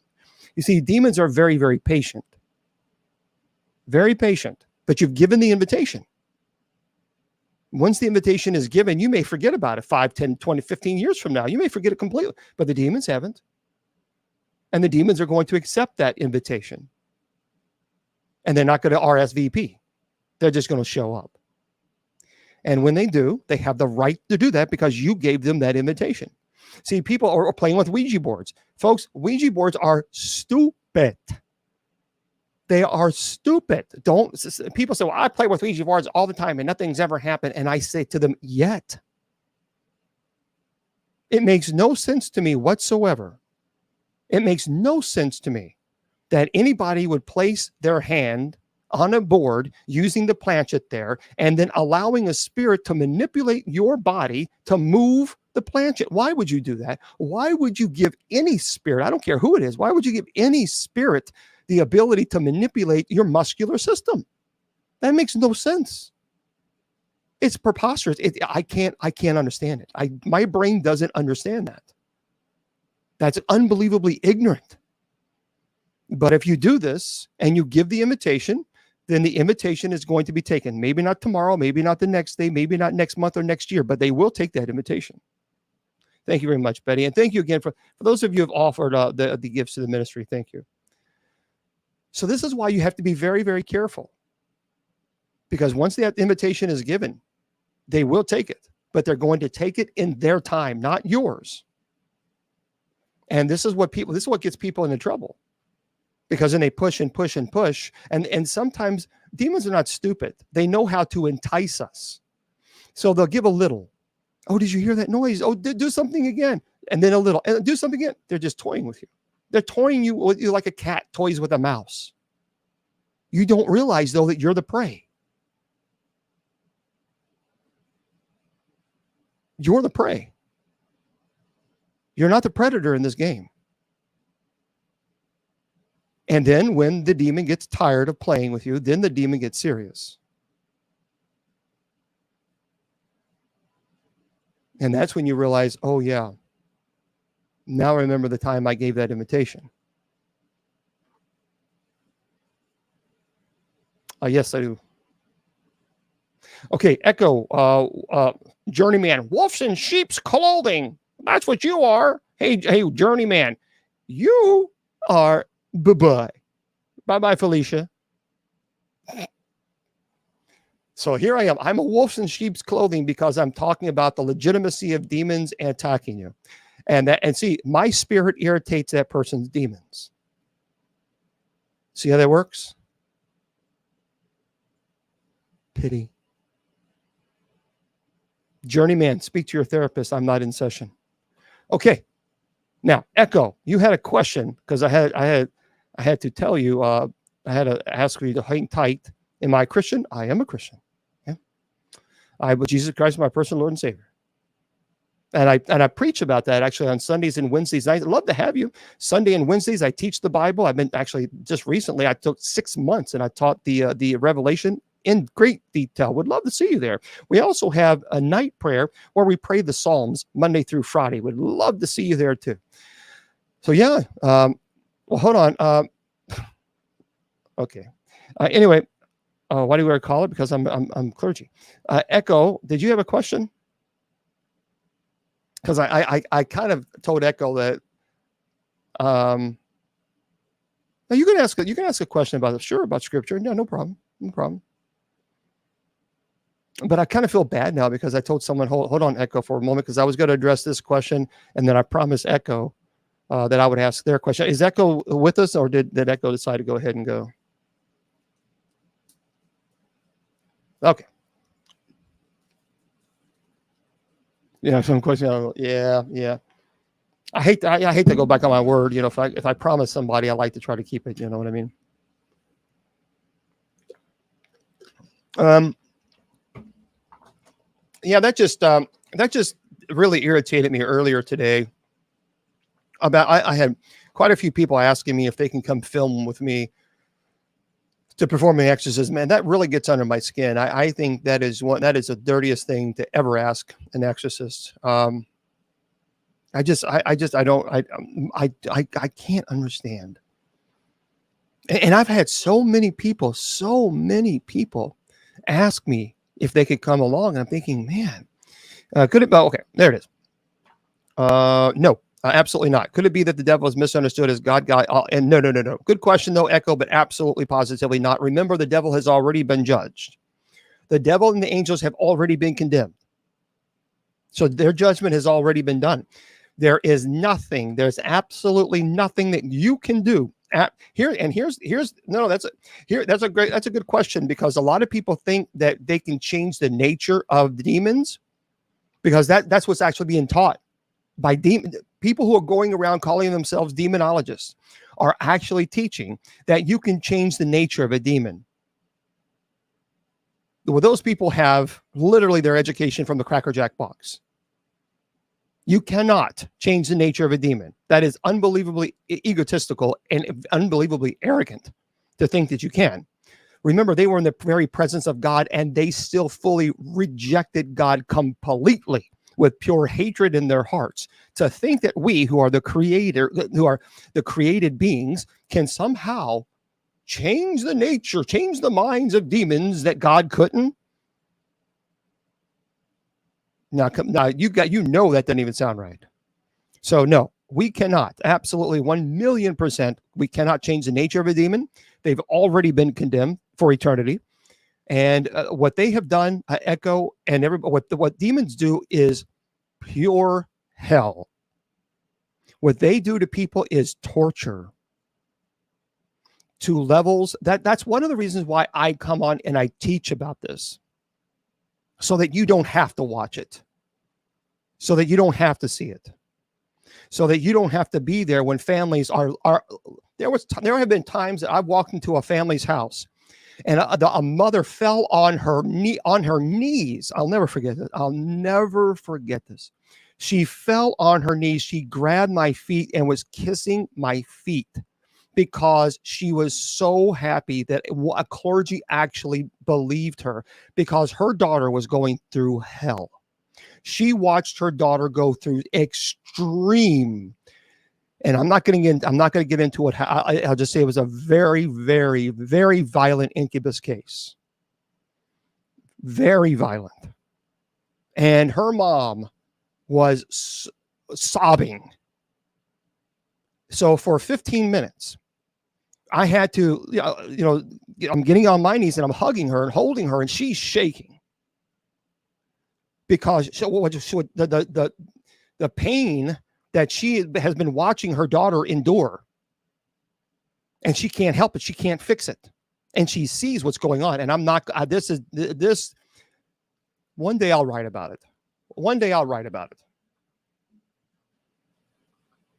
You see, demons are very, very patient. Very patient. But you've given the invitation. Once the invitation is given, you may forget about it 5, 10, 20, 15 years from now. You may forget it completely, but the demons haven't. And the demons are going to accept that invitation. And they're not going to RSVP. They're just going to show up. And when they do, they have the right to do that because you gave them that invitation. See, people are playing with Ouija boards. Folks, Ouija boards are stupid. They are stupid. People say, well, I play with Ouija boards all the time and nothing's ever happened. And I say to them, yet. It makes no sense to me whatsoever. It makes no sense to me that anybody would place their hand on a board using the planchet there and then allowing a spirit to manipulate your body to move the planchet. Why would you do that? Why would you give any spirit, I don't care who it is, why would you give any spirit the ability to manipulate your muscular system? That makes no sense. It's preposterous. I can't understand it. My brain doesn't understand that. That's unbelievably ignorant. But if you do this and you give the invitation, then the invitation is going to be taken. Maybe not tomorrow, maybe not the next day, maybe not next month or next year, but they will take that invitation. Thank you very much, Betty. And thank you again for those of you who have offered the gifts to the ministry. Thank you. So this is why you have to be very, very careful. Because once that invitation is given, they will take it, but they're going to take it in their time, not yours. And this is what gets people into trouble. Because then they push and push and push. And sometimes demons are not stupid. They know how to entice us. So they'll give a little. Oh, did you hear that noise? Oh, do something again. And then a little. And do something again. They're just toying with you. They're toying you with you like a cat toys with a mouse. You don't realize, though, that you're the prey. You're the prey. You're not the predator in this game. And then when the demon gets tired of playing with you, then the demon gets serious. And that's when you realize, oh, yeah, now I remember the time I gave that invitation. Yes, I do. Okay, Echo, Journeyman, wolves in sheep's clothing. That's what you are. Hey, Journeyman, you are... Bye-bye. Bye-bye, Felicia. So here I am. I'm a wolf in sheep's clothing because I'm talking about the legitimacy of demons attacking you. And see, my spirit irritates that person's demons. See how that works? Pity. Journeyman, speak to your therapist. I'm not in session. Okay. Now, Echo, you had a question because I had to tell you, I had to ask you to hang tight. Am I a Christian? I am a Christian. Yeah. I believe Jesus Christ, my personal Lord and Savior. And I preach about that actually on Sundays and Wednesdays nights. I'd love to have you. Sunday and Wednesdays, I teach the Bible. I've been actually just recently, I took 6 months and I taught the Revelation in great detail. Would love to see you there. We also have a night prayer where we pray the Psalms Monday through Friday. Would love to see you there too. So yeah, well, hold on. Okay. Anyway, why do we call it? Because I'm clergy. Echo, did you have a question? Because I kind of told Echo that. Now you can ask a question about it. Sure, about Scripture. No problem. No problem. But I kind of feel bad now because I told someone, hold on, Echo, for a moment, because I was going to address this question, and then I promised Echo that I would ask their question. Is Echo with us, or did Echo decide to go ahead and go? Okay. Yeah, some question. Yeah. I hate to go back on my word. You know, if I promise somebody, I like to try to keep it. You know what I mean? Yeah, that just really irritated me earlier today. I had quite a few people asking me if they can come film with me to perform an exorcism, and that really gets under my skin. I think that is the dirtiest thing to ever ask an exorcist. I can't understand. And I've had so many people ask me if they could come along, and I'm thinking, man, could it? Okay, there it is. No, Absolutely not. Could it be that the devil is misunderstood as God? And no. Good question, though, Echo, but absolutely positively not. Remember, the devil has already been judged. The devil and the angels have already been condemned. So their judgment has already been done. There's absolutely nothing that you can do. That's a good question, because a lot of people think that they can change the nature of the demons, because that's what's actually being taught by people who are going around calling themselves demonologists are actually teaching that you can change the nature of a demon. Well, those people have literally their education from the Cracker Jack box. You cannot change the nature of a demon. That is unbelievably egotistical and unbelievably arrogant to think that you can. Remember, they were in the very presence of God, and they still fully rejected God completely with pure hatred in their hearts. To think that we, who are the created beings, can somehow change the nature, change the minds of demons that God couldn't. Now, that doesn't even sound right. So no, we cannot. Absolutely, 1,000,000%, we cannot change the nature of a demon. They've already been condemned for eternity, and what they have done, Echo, and everybody, what demons do is pure hell. What they do to people is torture to levels that's one of the reasons why I come on and I teach about this, so that you don't have to watch it, so that you don't have to see it, so that you don't have to be there when families are there have been times that I've walked into a family's house, and a mother fell on her knees. I'll never forget this. She fell on her knees. She grabbed my feet and was kissing my feet, because she was so happy that a clergy actually believed her, because her daughter was going through hell. She watched her daughter go through extreme, and I'm not going to get into it. I'll just say it was a very, very, very violent incubus case. Very violent. And her mom was sobbing. So for 15 minutes, I had to, I'm getting on my knees and I'm hugging her and holding her, and she's shaking, because the pain that she has been watching her daughter endure, and she can't help it. She can't fix it, and she sees what's going on. And I'm not. This. One day I'll write about it. One day I'll write about it.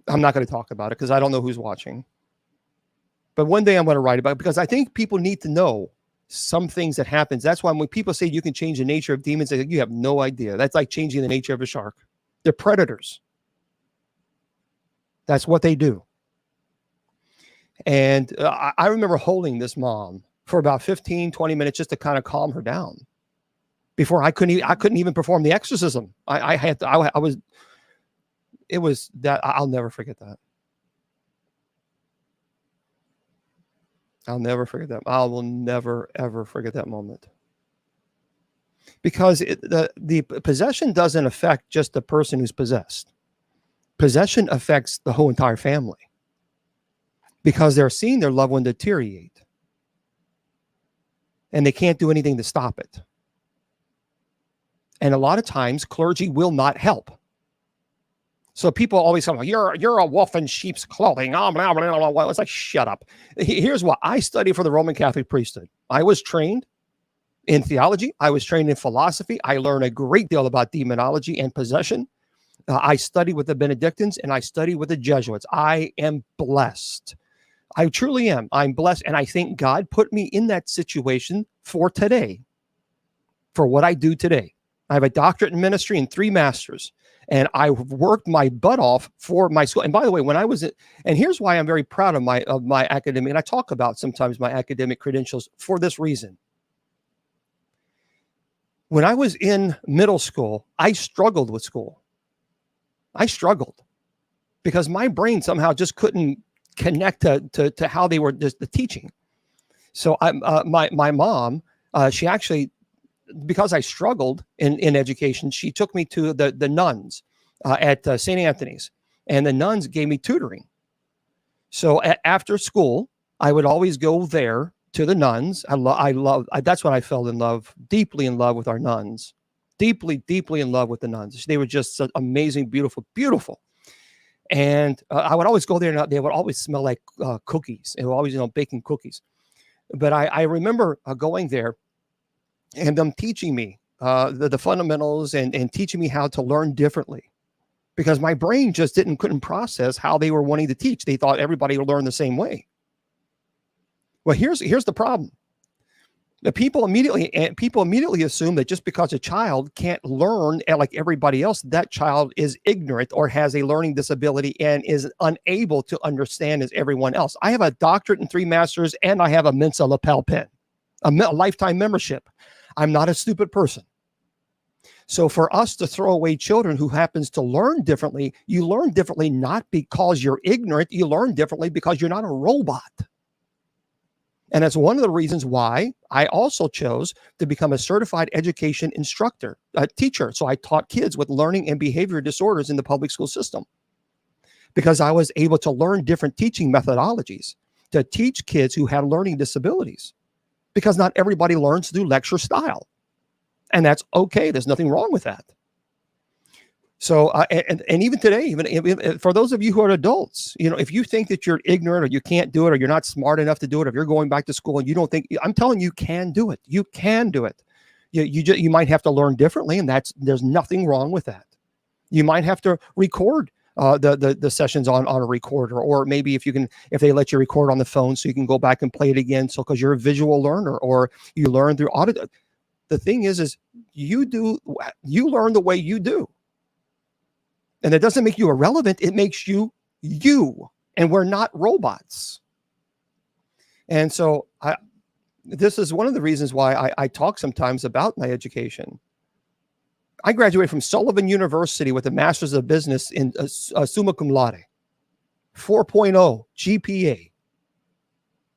I'm not going to talk about it because I don't know who's watching. But one day I'm going to write about it, because I think people need to know some things that happens. That's why when people say you can change the nature of demons, you have no idea. That's like changing the nature of a shark. They're predators. That's what they do. And I remember holding this mom for about 15, 20 minutes just to kind of calm her down before I couldn't even perform the exorcism. It was that I'll never forget that. I'll never forget that. I will never, ever forget that moment. Because the possession doesn't affect just the person who's possessed. Possession affects the whole entire family, because they're seeing their loved one deteriorate, and they can't do anything to stop it. And a lot of times clergy will not help. So people always say, you're a wolf in sheep's clothing. It's like, shut up. Here's what I studied for the Roman Catholic priesthood. I was trained in theology. I was trained in philosophy. I learned a great deal about demonology and possession. I studied with the Benedictines, and I studied with the Jesuits. I am blessed. I truly am. I'm blessed. And I think God put me in that situation for today, for what I do today. I have a doctorate in ministry and 3 masters. And I worked my butt off for my school. And by the way, when I was and here's why I'm very proud of my academic, and I talk about sometimes my academic credentials for this reason. When I was in middle school, I struggled with school. I struggled because my brain somehow just couldn't connect to how they were just the teaching. So my mom, she actually, because I struggled in education, she took me to the nuns at St. Anthony's. and the nuns gave me tutoring. So after school, I would always go there to the nuns. That's when I fell in love, deeply in love with our nuns, deeply in love with the nuns. They were just so amazing, beautiful, beautiful. And I would always go there, and they would always smell like cookies. They were always, baking cookies. But I remember going there and them teaching me the fundamentals and teaching me how to learn differently, because my brain just couldn't process how they were wanting to teach. They thought everybody would learn the same way. Well, here's the problem. The people immediately assume that just because a child can't learn like everybody else, that child is ignorant or has a learning disability and is unable to understand as everyone else. I have a doctorate and 3 masters, and I have a Mensa lapel pin, a lifetime membership. I'm not a stupid person. So for us to throw away children who happens to learn differently, you learn differently not because you're ignorant, you learn differently because you're not a robot. And that's one of the reasons why I also chose to become a certified education instructor, a teacher. So I taught kids with learning and behavior disorders in the public school system, because I was able to learn different teaching methodologies to teach kids who had learning disabilities, because not everybody learns through lecture style. And that's okay. There's nothing wrong with that. So, and even today, even for those of you who are adults, if you think that you're ignorant or you can't do it, or you're not smart enough to do it, if you're going back to school and you don't think, I'm telling you, can do it. You can do it. You might have to learn differently, and there's nothing wrong with that. You might have to record the sessions on a recorder, or maybe if they let you record on the phone, so you can go back and play it again. So, because you're a visual learner, or you learn through audio. The thing is you learn the way you do. And it doesn't make you irrelevant. It makes you. And we're not robots. And so this is one of the reasons why I talk sometimes about my education. I graduated from Sullivan University with a master's of business in summa cum laude, 4.0 GPA.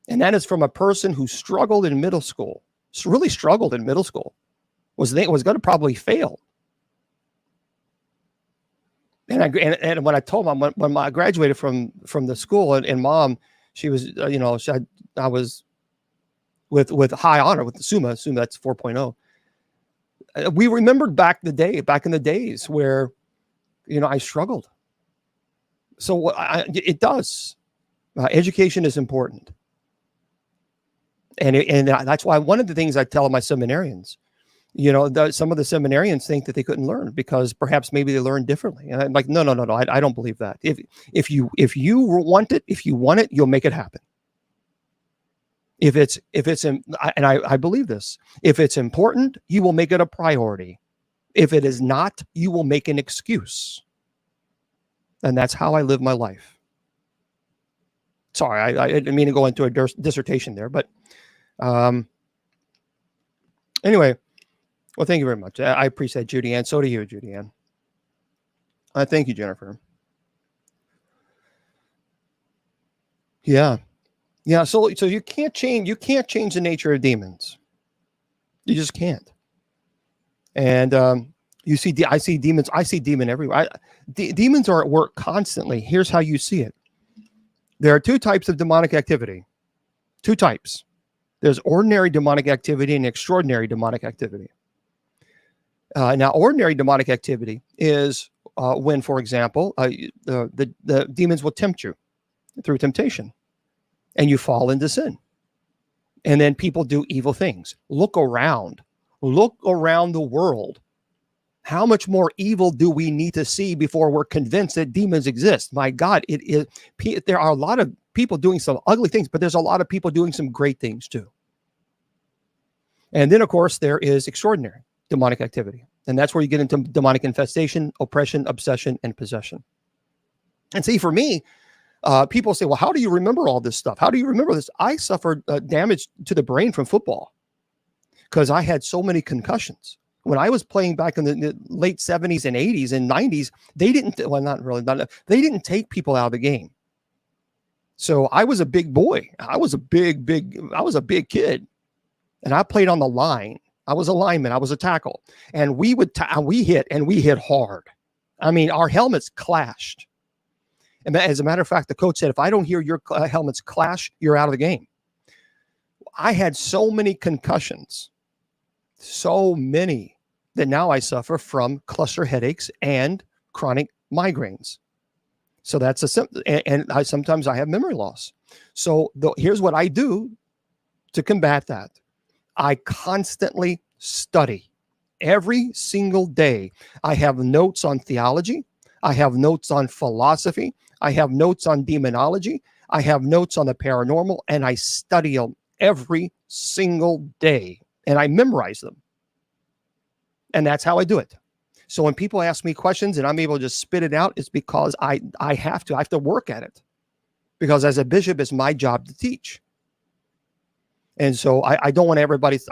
And that is from a person who struggled in middle school, really struggled in middle school, was going to probably fail. And when I told mom, when I graduated from the school, and mom, she was, I was with high honor with the summa that's 4.0. We remembered back in the days where, I struggled. So it does. Education is important. And that's why one of the things I tell my seminarians, some of the seminarians think that they couldn't learn because perhaps maybe they learn differently. And I'm like, no, I don't believe that. If you want it, you'll make it happen. I believe this. If it's important, you will make it a priority. If it is not, you will make an excuse. And that's how I live my life. Sorry, I didn't mean to go into a dissertation there, but anyway. Well, thank you very much. I appreciate Judy Ann. So do you, Judy Ann. Thank you, Jennifer. Yeah. So you can't change the nature of demons. You just can't. And I see demons. I see demon everywhere. Demons are at work constantly. Here's how you see it. There are 2 types of demonic activity. 2 types. There's ordinary demonic activity and extraordinary demonic activity. Now, ordinary demonic activity is when, for example, the demons will tempt you through temptation, and you fall into sin. And then people do evil things. Look around the world. How much more evil do we need to see before we're convinced that demons exist? My God, there are a lot of people doing some ugly things, but there's a lot of people doing some great things too. And then, of course, there is extraordinary demonic activity. And that's where you get into demonic infestation, oppression, obsession, and possession. And see, for me, people say, well, how do you remember all this stuff? How do you remember this? I suffered damage to the brain from football because I had so many concussions. When I was playing back in the late 70s and 80s and 90s, they didn't take people out of the game. So I was a big boy. I was a big kid. And I played on the line. I was a lineman. I was a tackle. And we hit hard. I mean, our helmets clashed. And as a matter of fact, the coach said, if I don't hear your helmets clash, you're out of the game. I had so many concussions, so many, that now I suffer from cluster headaches and chronic migraines. So that's sometimes I have memory loss. So here's what I do to combat that. I constantly study every single day. I have notes on theology. I have notes on philosophy. I have notes on demonology. I have notes on the paranormal, and I study them every single day, and I memorize them. And that's how I do it. So when people ask me questions and I'm able to just spit it out, it's because I have to work at it, because as a bishop, it's my job to teach. And so I don't want everybody, it's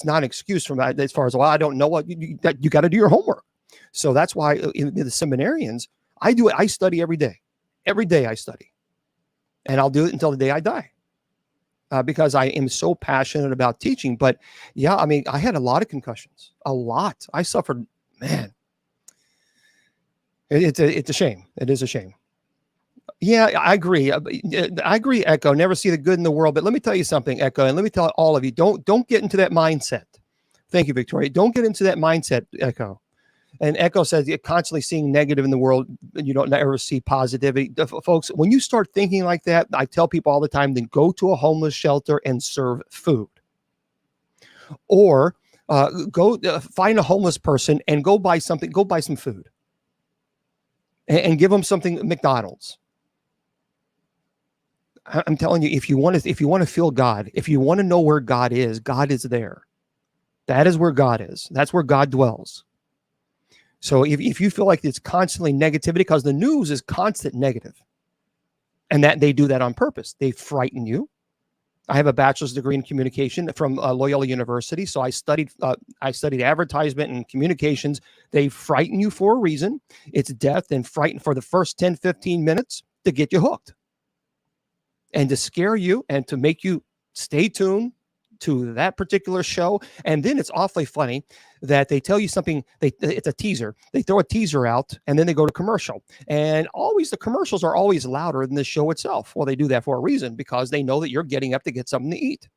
not an excuse from that as far as, well, I don't know what you got to do your homework. So that's why in the seminarians, I study every day. Every day I study, and I'll do it until the day I die. Because I am so passionate about teaching. But yeah, I mean, I had a lot of concussions, a lot. I suffered, man. It's a shame. It is a shame. Yeah, I agree. I agree, Echo. Never see the good in the world. But let me tell you something, Echo, and let me tell all of you, don't get into that mindset. Thank you, Victoria. Don't get into that mindset, Echo. And Echo says you're constantly seeing negative in the world, and you don't ever see positivity. Folks, when you start thinking like that, I tell people all the time, then go to a homeless shelter and serve food. Or go find a homeless person and go buy some food. And give them something, McDonald's. I'm telling you, if you want to feel God, if you want to know where God is there. That is where God is. That's where God dwells. So if you feel like it's constantly negativity, because the news is constant negative, and that they do that on purpose, they frighten you. I have a bachelor's degree in communication from Loyola University, so I studied advertisement and communications. They frighten you for a reason. It's death and frighten for the first 10, 15 minutes to get you hooked, and to scare you and to make you stay tuned to that particular show. And then it's awfully funny that they tell you something, it's a teaser. They throw a teaser out and then they go to commercial. And always the commercials are always louder than the show itself. Well, they do that for a reason, because they know that you're getting up to get something to eat.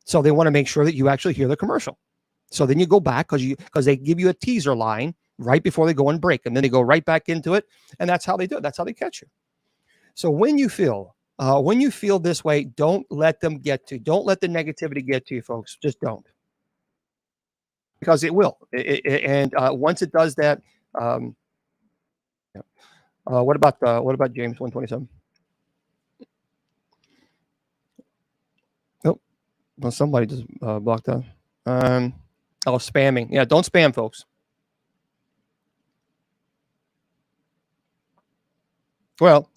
So they want to make sure that you actually hear the commercial. So then you go back because they give you a teaser line right before they go on break, and then they go right back into it. And that's how they do it. That's how they catch you. So when you feel this way, don't let them get to you. Don't let the negativity get to you, folks. Just don't, because it will. And once it does that, yeah. What about James 1:27? Oh, well, somebody just blocked that. Spamming. Yeah, don't spam, folks. Well,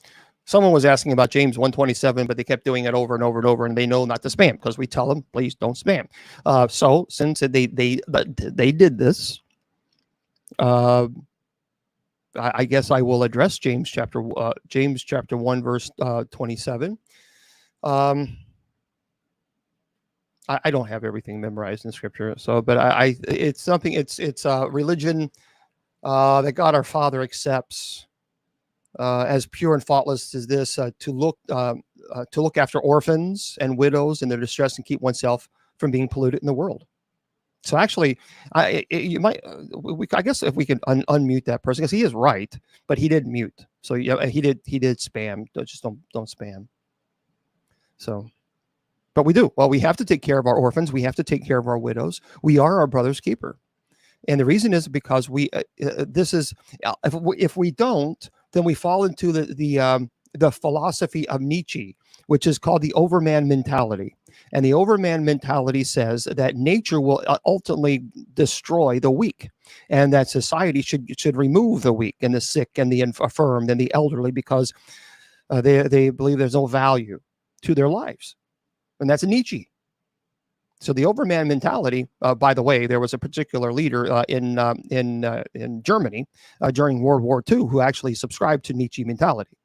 someone was asking about James 1:27, but they kept doing it over and over and over, and they know not to spam, because we tell them, please don't spam. So since they did this, I guess I will address James chapter 1 verse 27. I don't have everything memorized in Scripture, so but it's something. It's religion that God our Father accepts. As pure and faultless as this, to look after orphans and widows in their distress, and keep oneself from being polluted in the world. So actually, you might, I guess if we can unmute that person, because he is right, but he did mute. So yeah, he did spam. Just don't spam. So, but we do. Well, we have to take care of our orphans. We have to take care of our widows. We are our brother's keeper. And the reason is because if we don't, then we fall into the philosophy of Nietzsche, which is called the overman mentality. And the overman mentality says that nature will ultimately destroy the weak, and that society should remove the weak and the sick and the infirm and the elderly, because they believe there's no value to their lives. And that's Nietzsche. So the overman mentality, by the way, there was a particular leader in Germany during World War II who actually subscribed to Nietzsche mentality.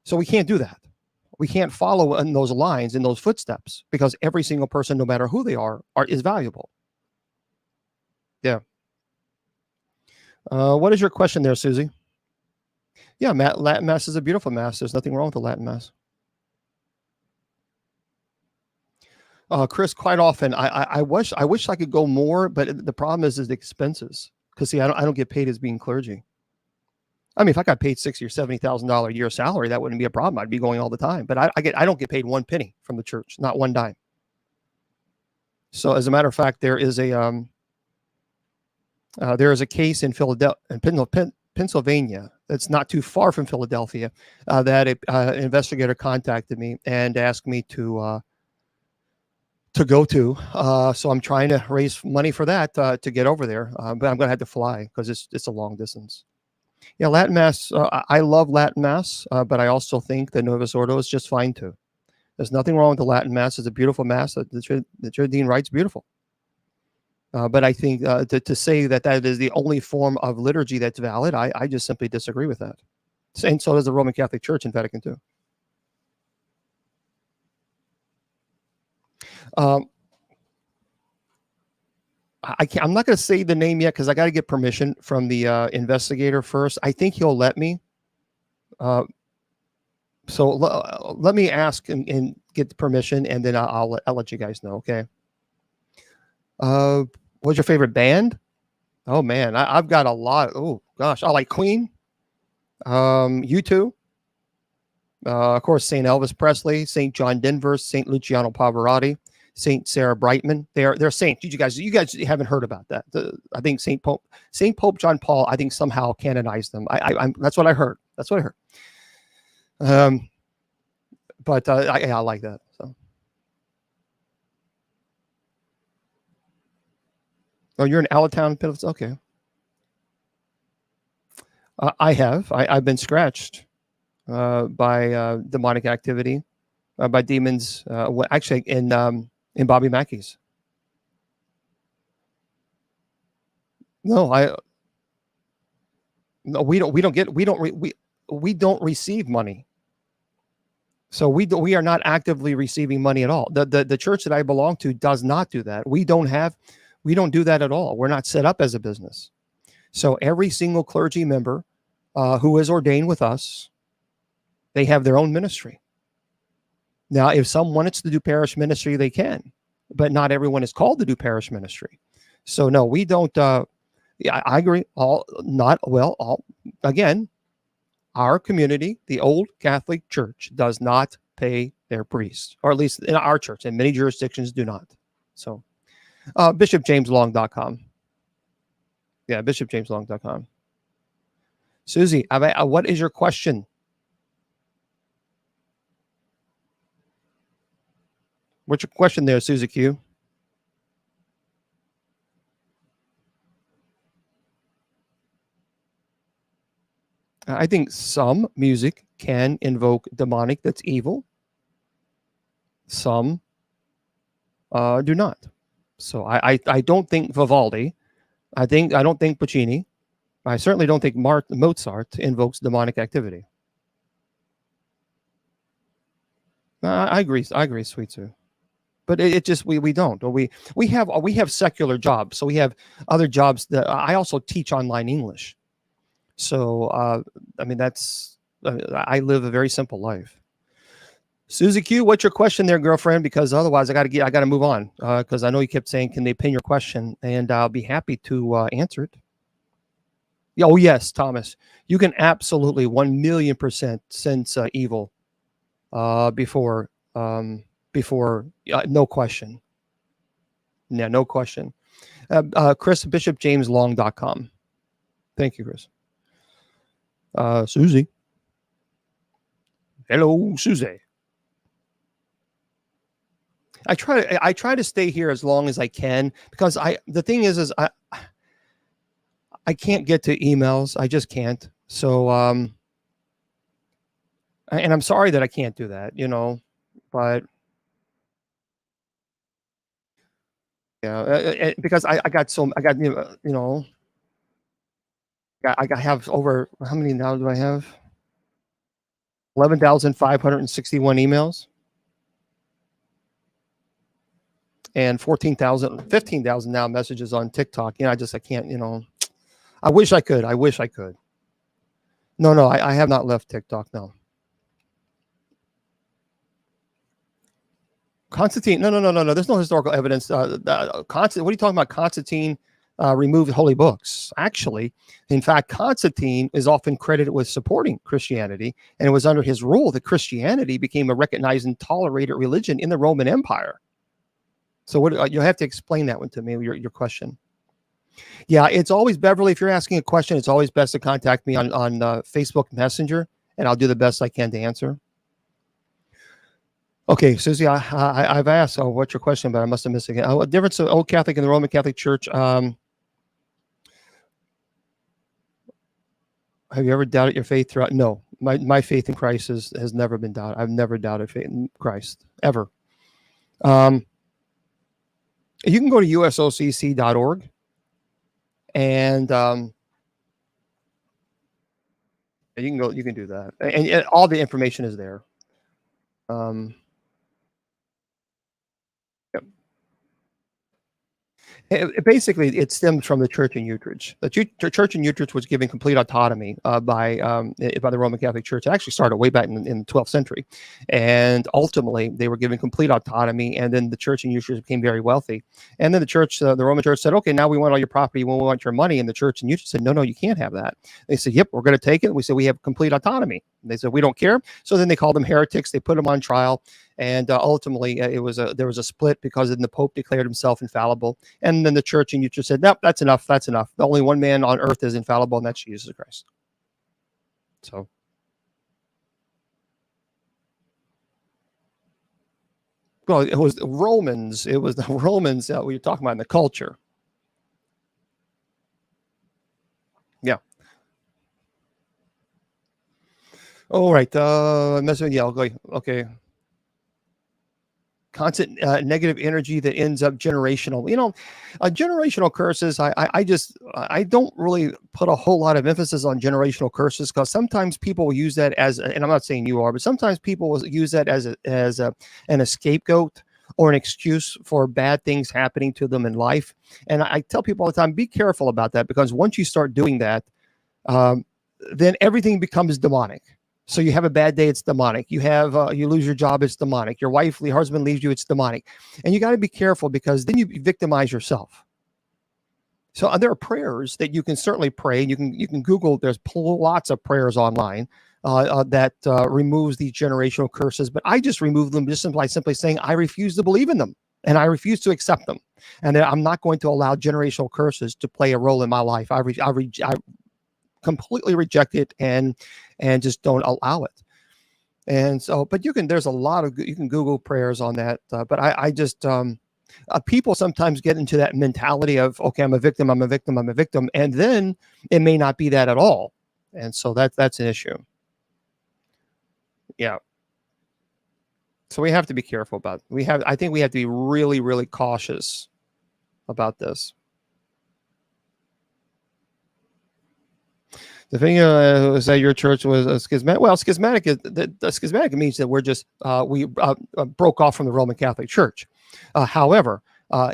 So we can't do that. We can't follow in those lines, in those footsteps, because every single person, no matter who they are is valuable. Yeah. What is your question there, Susie? Yeah, Latin Mass is a beautiful Mass. There's nothing wrong with the Latin Mass. Chris, quite often, I wish I could go more, but the problem is the expenses. Because see, I don't get paid as being clergy. I mean, if I got paid $60,000 or $70,000 a year salary, that wouldn't be a problem. I'd be going all the time. But I don't get paid one penny from the church, not one dime. So, as a matter of fact, there is a case in Pennsylvania that's not too far from Philadelphia that an investigator contacted me and asked me to go to. So I'm trying to raise money for that to get over there, but I'm going to have to fly because it's a long distance. Yeah, Latin Mass. I love Latin Mass, but I also think the Novus Ordo is just fine too. There's nothing wrong with the Latin Mass. It's a beautiful Mass. The Tridentine Rite's beautiful. But I think to say that is the only form of liturgy that's valid, I just simply disagree with that. And so does the Roman Catholic Church in Vatican II. I'm not going to say the name yet because I got to get permission from the investigator first. I think he'll let me. So let me ask and get the permission, and then I'll let you guys know. Okay. What's your favorite band? Oh man, I've got a lot. Oh gosh, I like Queen. U2. Of course, St. Elvis Presley, St. John Denver, St. Luciano Pavarotti, St. Sarah Brightman. They're saints. You guys haven't heard about that. I think St. Pope John Paul, I think somehow canonized them. That's what I heard. That's what I heard. But I like that. So. Oh, you're in Allentown, Pennsylvania. Okay. I have. I've been scratched by demonic activity, by demons. Actually, in Bobby Mackey's. No, we don't receive money. So we are not actively receiving money at all. The church that I belong to does not do that. We don't do that at all. We're not set up as a business. So every single clergy member who is ordained with us, they have their own ministry. Now, if someone wants to do parish ministry, they can, but not everyone is called to do parish ministry. So no, we don't. Yeah, I agree. Again, our community, the old Catholic Church, does not pay their priests, or at least in our church, and many jurisdictions do not. So, BishopJamesLong.com. Yeah, BishopJamesLong.com. Susie, what is your question? What's your question there, Susie Q? I think some music can invoke demonic that's evil. Some do not. So I don't think Vivaldi. I don't think Puccini. I certainly don't think Mozart invokes demonic activity. I agree. I agree, Sweet Sue. But it just we don't. We have secular jobs. So we have other jobs that I also teach online English. So I mean I live a very simple life. Susie Q, what's your question there, girlfriend? Because otherwise I got to move on. Because I know you kept saying, can they pin your question? And I'll be happy to answer it. Oh yes, Thomas, you can absolutely 1,000,000% sense evil before no question. Yeah, no question. Chris, BishopJamesLong.com. Thank you, Chris. Susie. Hello, Susie. I try to stay here as long as I can because the thing is I can't get to emails. I just can't. So and I'm sorry that I can't do that, but yeah, because I have over, how many now do I have? 11,561 emails. And 15,000 now messages on TikTok. I can't, I wish I could. No, I have not left TikTok. No. Constantine, no. There's no historical evidence. What are you talking about? Constantine removed holy books. Actually, in fact, Constantine is often credited with supporting Christianity, and it was under his rule that Christianity became a recognized and tolerated religion in the Roman Empire. So, what you'll have to explain that one to me. Your question. Yeah, it's always Beverly. If you're asking a question, it's always best to contact me on Facebook Messenger, and I'll do the best I can to answer. Okay, Susie, I've asked. Oh, what's your question? But I must have missed it again. What difference of Old Catholic and the Roman Catholic Church? Have you ever doubted your faith throughout? No, my faith in Christ has never been doubted. I've never doubted faith in Christ ever. You can go to usocc.org and you can do that, and all the information is there. Basically, it stemmed from the Church in Utrecht. The Church in Utrecht was given complete autonomy by the Roman Catholic Church. It actually started way back in the 12th century, and ultimately they were given complete autonomy. And then the Church in Utrecht became very wealthy. And then the Roman Church said, "Okay, now we want all your property, we want your money." And the Church in Utrecht said, "No, you can't have that." They said, "Yep, we're going to take it." We said, "We have complete autonomy." And they said, "We don't care." So then they called them heretics. They put them on trial. And ultimately, there was a split because then the Pope declared himself infallible, and then the Church in Utrecht said, "Nope, that's enough. That's enough. The only one man on earth is infallible, and that's Jesus Christ." So, well, it was the Romans. It was the Romans we were talking about in the culture. Yeah. All right. Yeah. Okay. Constant negative energy that ends up generational. Generational curses. I don't really put a whole lot of emphasis on generational curses because sometimes people will use that and I'm not saying you are, but sometimes people will use that as an scapegoat or an excuse for bad things happening to them in life. And I tell people all the time, be careful about that, because once you start doing that, then everything becomes demonic. So you have a bad day, it's demonic. You lose your job, it's demonic. Your husband leaves you, it's demonic. And you got to be careful, because then you victimize yourself. So there are prayers that you can certainly pray. You can Google. There's lots of prayers online that removes these generational curses. But I just remove them just simply saying I refuse to believe in them, and I refuse to accept them, and I'm not going to allow generational curses to play a role in my life. I completely reject it and just don't allow it. And so, but you can Google prayers on that. But I just, people sometimes get into that mentality of, okay, I'm a victim. And then it may not be that at all. And so that's an issue. Yeah. So we have to be careful about, I think we have to be really, really cautious about this. The thing is that your church was a schismatic. Well, schismatic means that we're just we broke off from the Roman Catholic Church. However,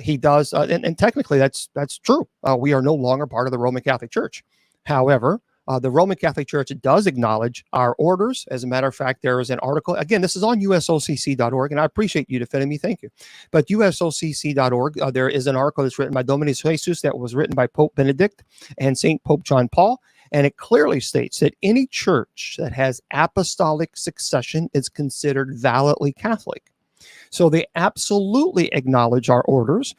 he does, and technically that's true. We are no longer part of the Roman Catholic Church. However, the Roman Catholic Church does acknowledge our orders. As a matter of fact, there is an article. Again, this is on usocc.org, and I appreciate you defending me. Thank you. But usocc.org, there is an article that's written by Dominus Jesus that was written by Pope Benedict and St. Pope John Paul. And it clearly states that any church that has apostolic succession is considered validly Catholic. So they absolutely acknowledge our orders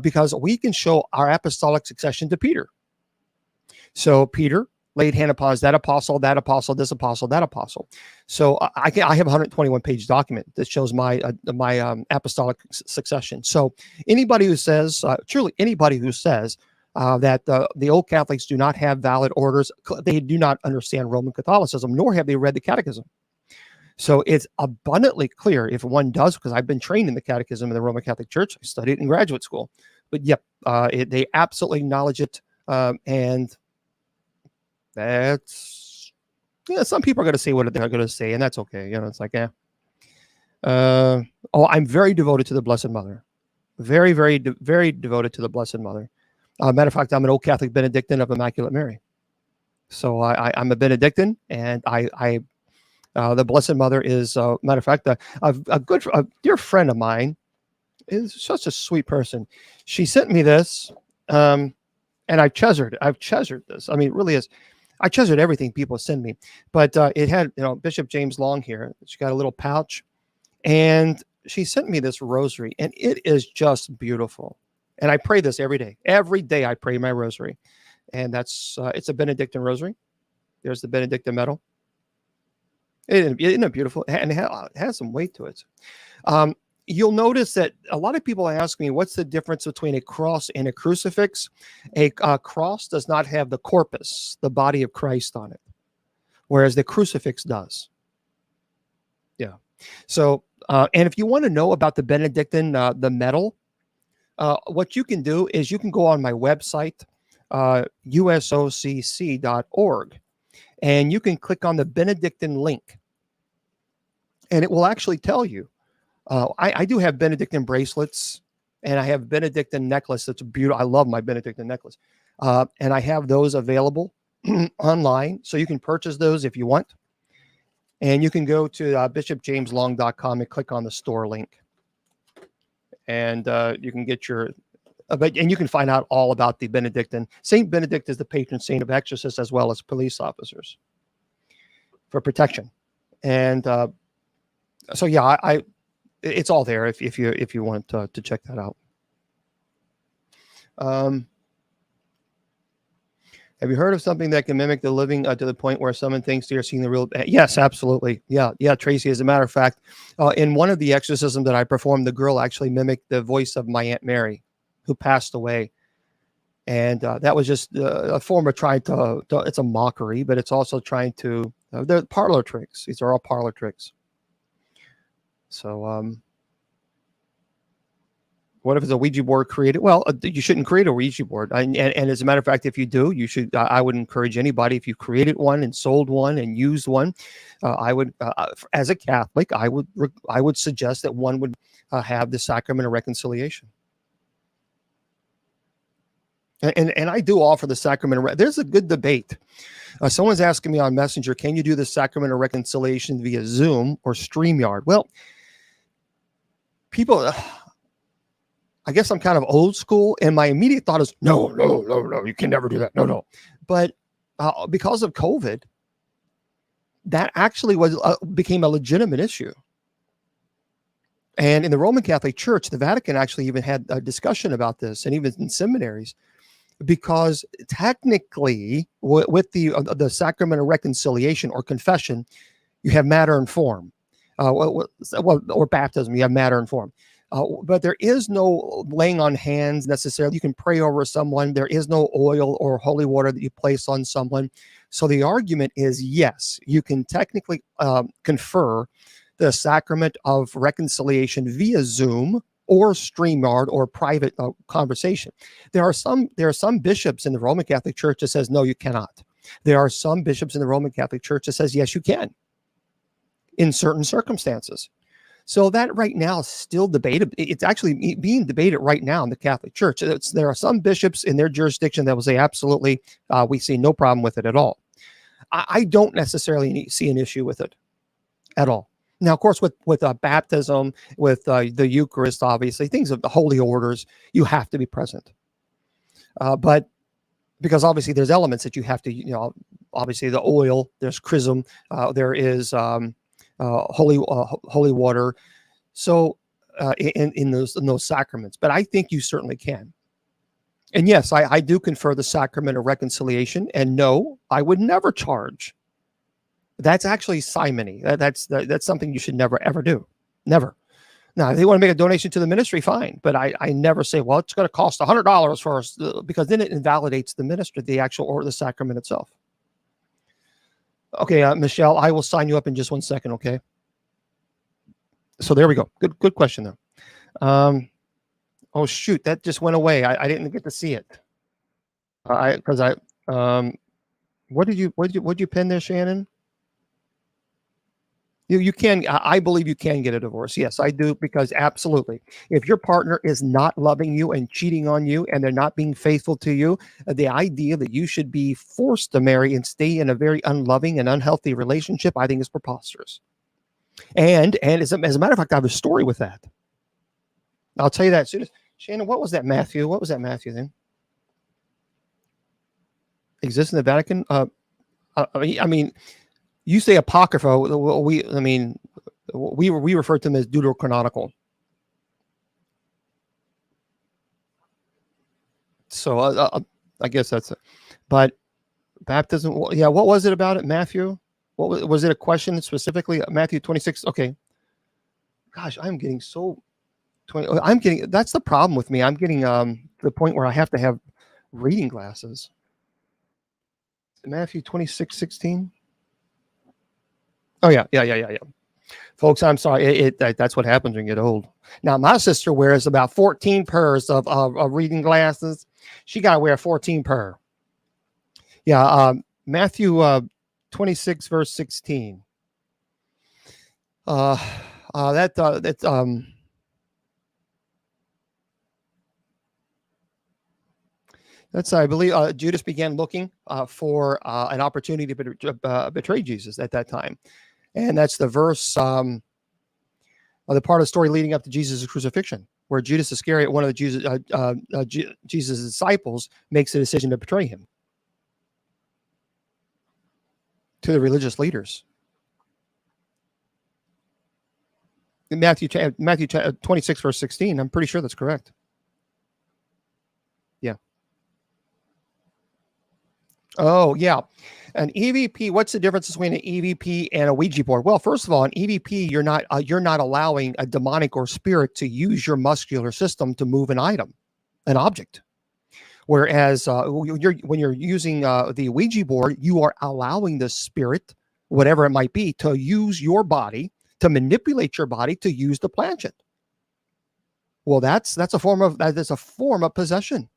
because we can show our apostolic succession to Peter. So Peter laid hand upon that apostle, this apostle, that apostle. So I have a 121-page document that shows my apostolic succession. So anybody who says, truly anybody who says, that the old Catholics do not have valid orders, they do not understand Roman Catholicism, nor have they read the Catechism. So it's abundantly clear if one does, because I've been trained in the Catechism of the Roman Catholic Church. I studied it in graduate school. But yep, they absolutely acknowledge it. And that's, some people are going to say what they're going to say, and that's okay. It's like, I'm very devoted to the Blessed Mother. Very, very, very devoted to the Blessed Mother. Matter of fact, I'm an old Catholic Benedictine of Immaculate Mary. So I'm a Benedictine, and the Blessed Mother is, matter of fact, a dear friend of mine is such a sweet person. She sent me this, um, and I've treasured this. I mean, it really is. I treasured everything people send me, but it had, Bishop James Long here. She got a little pouch, and she sent me this rosary, and it is just beautiful. And I pray this every day. Every day I pray my rosary, and that's it's a Benedictine rosary. There's the Benedictine medal. Isn't it beautiful? And it has some weight to it. Um, you'll notice that a lot of people ask me, what's the difference between a cross and a crucifix? A cross does not have the corpus, the body of Christ on it, whereas the crucifix does. Yeah. So, and if you want to know about the Benedictine, the medal, what you can do is you can go on my website, usocc.org, and you can click on the Benedictine link, and it will actually tell you. I do have Benedictine bracelets, and I have Benedictine necklace. That's beautiful. I love my Benedictine necklace, and I have those available online, so you can purchase those if you want. And you can go to bishopjameslong.com and click on the store link, and you can get your. And you can find out all about the Benedictine. Saint Benedict is the patron saint of exorcists as well as police officers for protection, and so yeah, it's all there if you want to check that out. Have you heard of something that can mimic the living to the point where someone thinks they're seeing the real? Yes, absolutely. Yeah, Tracy. As a matter of fact, in one of the exorcisms that I performed, the girl actually mimicked the voice of my Aunt Mary, who passed away, and that was just a form of trying to. It's a mockery, but it's also trying to. They're parlor tricks. These are all parlor tricks. So, what if it's a Ouija board created? Well, you shouldn't create a Ouija board. And as a matter of fact, if you do, you should. I would encourage anybody, if you created one and sold one and used one, I would, as a Catholic, I would suggest that one would have the sacrament of reconciliation. And I do offer the sacrament of. There's a good debate. Someone's asking me on Messenger, can you do the sacrament of reconciliation via Zoom or StreamYard? Well, people. I guess I'm kind of old school, and my immediate thought is, no, you can never do that. No. But because of COVID, that actually became a legitimate issue. And in the Roman Catholic Church, the Vatican actually even had a discussion about this, and even in seminaries, because technically, with the sacrament of reconciliation or confession, you have matter and form, or baptism, you have matter and form. But there is no laying on hands necessarily. You can pray over someone. There is no oil or holy water that you place on someone. So the argument is, yes, you can technically confer the sacrament of reconciliation via Zoom or StreamYard or private conversation. There are some bishops in the Roman Catholic Church that says, no, you cannot. There are some bishops in the Roman Catholic Church that says, yes, you can in certain circumstances. So that right now is still debated. It's actually being debated right now in the Catholic Church. There are some bishops in their jurisdiction that will say, absolutely, we see no problem with it at all. I don't necessarily see an issue with it at all. Now, of course, with baptism, with the Eucharist, obviously, things of the holy orders, you have to be present. But because obviously there's elements that you have to, obviously the oil, there's chrism, there is holy water. So in those sacraments, but I think you certainly can. And yes, I do confer the sacrament of reconciliation. And no, I would never charge. That's actually simony. That's something you should never ever do. Never. Now, if they want to make a donation to the ministry, fine. But I never say, well, it's going to cost $100 for us, because then it invalidates the ministry, the actual or the sacrament itself. Okay, Michelle, I will sign you up in just 1 second, okay? So there we go. Good question, though. Oh, shoot, that just went away. I didn't get to see it. What did you pin there, Shannon? You can, I believe you can get a divorce. Yes, I do, because absolutely. If your partner is not loving you and cheating on you and they're not being faithful to you, the idea that you should be forced to marry and stay in a very unloving and unhealthy relationship, I think is preposterous. And as a matter of fact, I have a story with that. I'll tell you that as soon as Shannon, what was that Matthew? What was that Matthew then? Exists in the Vatican? I mean, you say apocrypha. We refer to them as deuterocanonical. So I guess that's it. But baptism, yeah. What was it about it, Matthew? What was it? A question specifically, Matthew 26? Okay. Gosh, I'm getting so 20. I'm getting. That's the problem with me. I'm getting to the point where I have to have reading glasses. Matthew 26:16. Oh yeah. Folks, I'm sorry. That's what happens when you get old. Now, my sister wears about 14 pairs of reading glasses. She got to wear 14 pair. Yeah, Matthew 26 verse 16. That's I believe Judas began looking for an opportunity to betray Jesus at that time, and that's the verse. The part of the story leading up to Jesus' crucifixion, where Judas Iscariot, one of the Jesus' disciples, makes a decision to betray him to the religious leaders. In Matthew 26, verse 16, I'm pretty sure that's correct. Yeah. Oh, yeah. An EVP, what's the difference between an EVP and a Ouija board? Well, first of all, an EVP, you're not allowing a demonic or spirit to use your muscular system to move an item, an object. Whereas when you're using the Ouija board, you are allowing the spirit, whatever it might be, to use your body, to manipulate your body, to use the planchette. Well, that's a form of possession.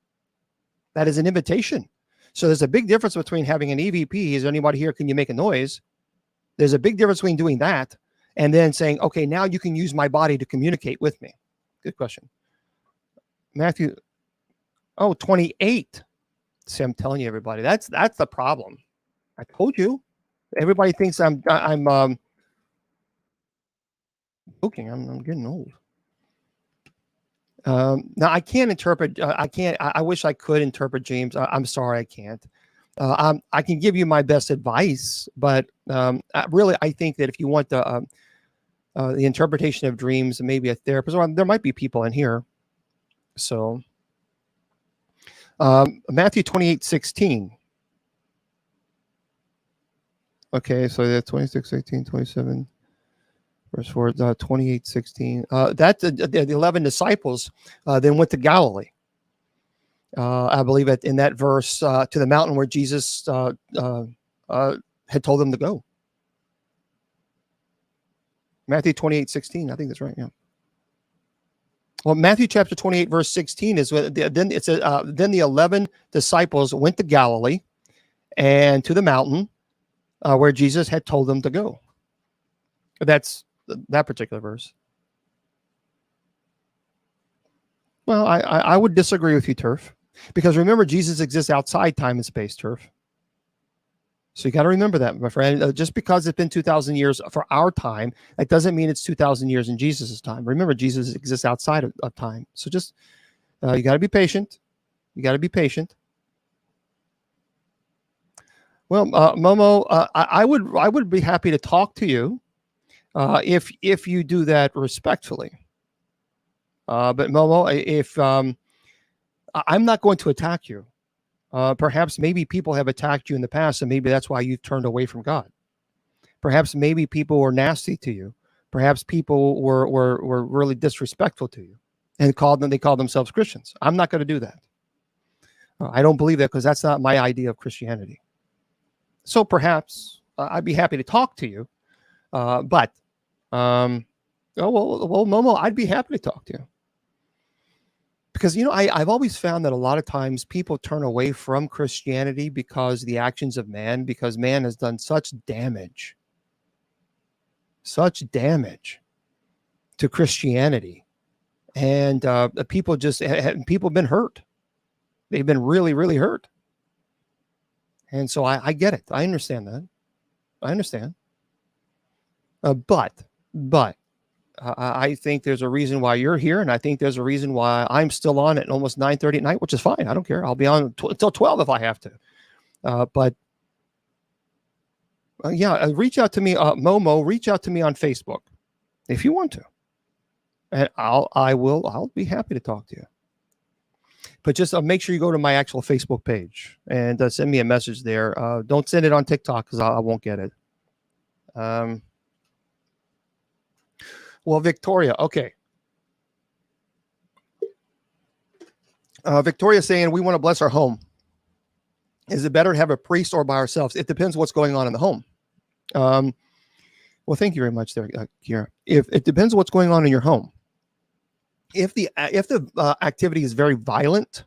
That is an invitation. So there's a big difference between having an EVP. Is there anybody here? Can you make a noise? There's a big difference between doing that and then saying, okay, now you can use my body to communicate with me. Good question. Matthew, 28. See, I'm telling you, everybody, that's the problem. I told you. Everybody thinks I'm joking. I'm getting old. Now I can't interpret. I can't. I wish I could interpret James. I'm sorry, I can't. I can give you my best advice, but I think that if you want the interpretation of dreams, maybe a therapist, or there might be people in here. So Matthew 28:16. Okay, so that's 26, 18, 27. Verse 4, 28:16. That the 11 disciples then went to Galilee. I believe in that verse to the mountain where Jesus had told them to go. Matthew 28:16. I think that's right. Yeah. Well, Matthew chapter 28 verse 16 is then it says then the 11 disciples went to Galilee and to the mountain where Jesus had told them to go. That's that particular verse. Well, I would disagree with you, Turf, because remember, Jesus exists outside time and space, Turf. So you got to remember that, my friend. Just because it's been 2,000 years for our time, that doesn't mean it's 2,000 years in Jesus' time. Remember, Jesus exists outside of time. So just you got to be patient. You got to be patient. Well, Momo, I would be happy to talk to you if you do that respectfully. But Momo, if I'm not going to attack you, perhaps maybe people have attacked you in the past, and maybe that's why you've turned away from God. Perhaps maybe people were nasty to you. Perhaps people were really disrespectful to you, and they called themselves Christians. I'm not going to do that. I don't believe that because that's not my idea of Christianity. So perhaps I'd be happy to talk to you, but Momo, I'd be happy to talk to you. Because, I've always found that a lot of times people turn away from Christianity because the actions of man, because man has done such damage such damage to Christianity, and people have been hurt. They've been really, really hurt. And so I get it. I understand that. I understand. But I think there's a reason why you're here, and I think there's a reason why I'm still on at almost 9:30 at night, which is fine. I don't care. I'll be on until 12 if I have to. But reach out to me, Momo. Reach out to me on Facebook if you want to, and I'll be happy to talk to you. But just make sure you go to my actual Facebook page and send me a message there. Don't send it on TikTok because I won't get it. Well, Victoria, okay. Victoria saying we want to bless our home. Is it better to have a priest or by ourselves? It depends what's going on in the home. Well, thank you very much there, Kira. If it depends what's going on in your home. If the activity is very violent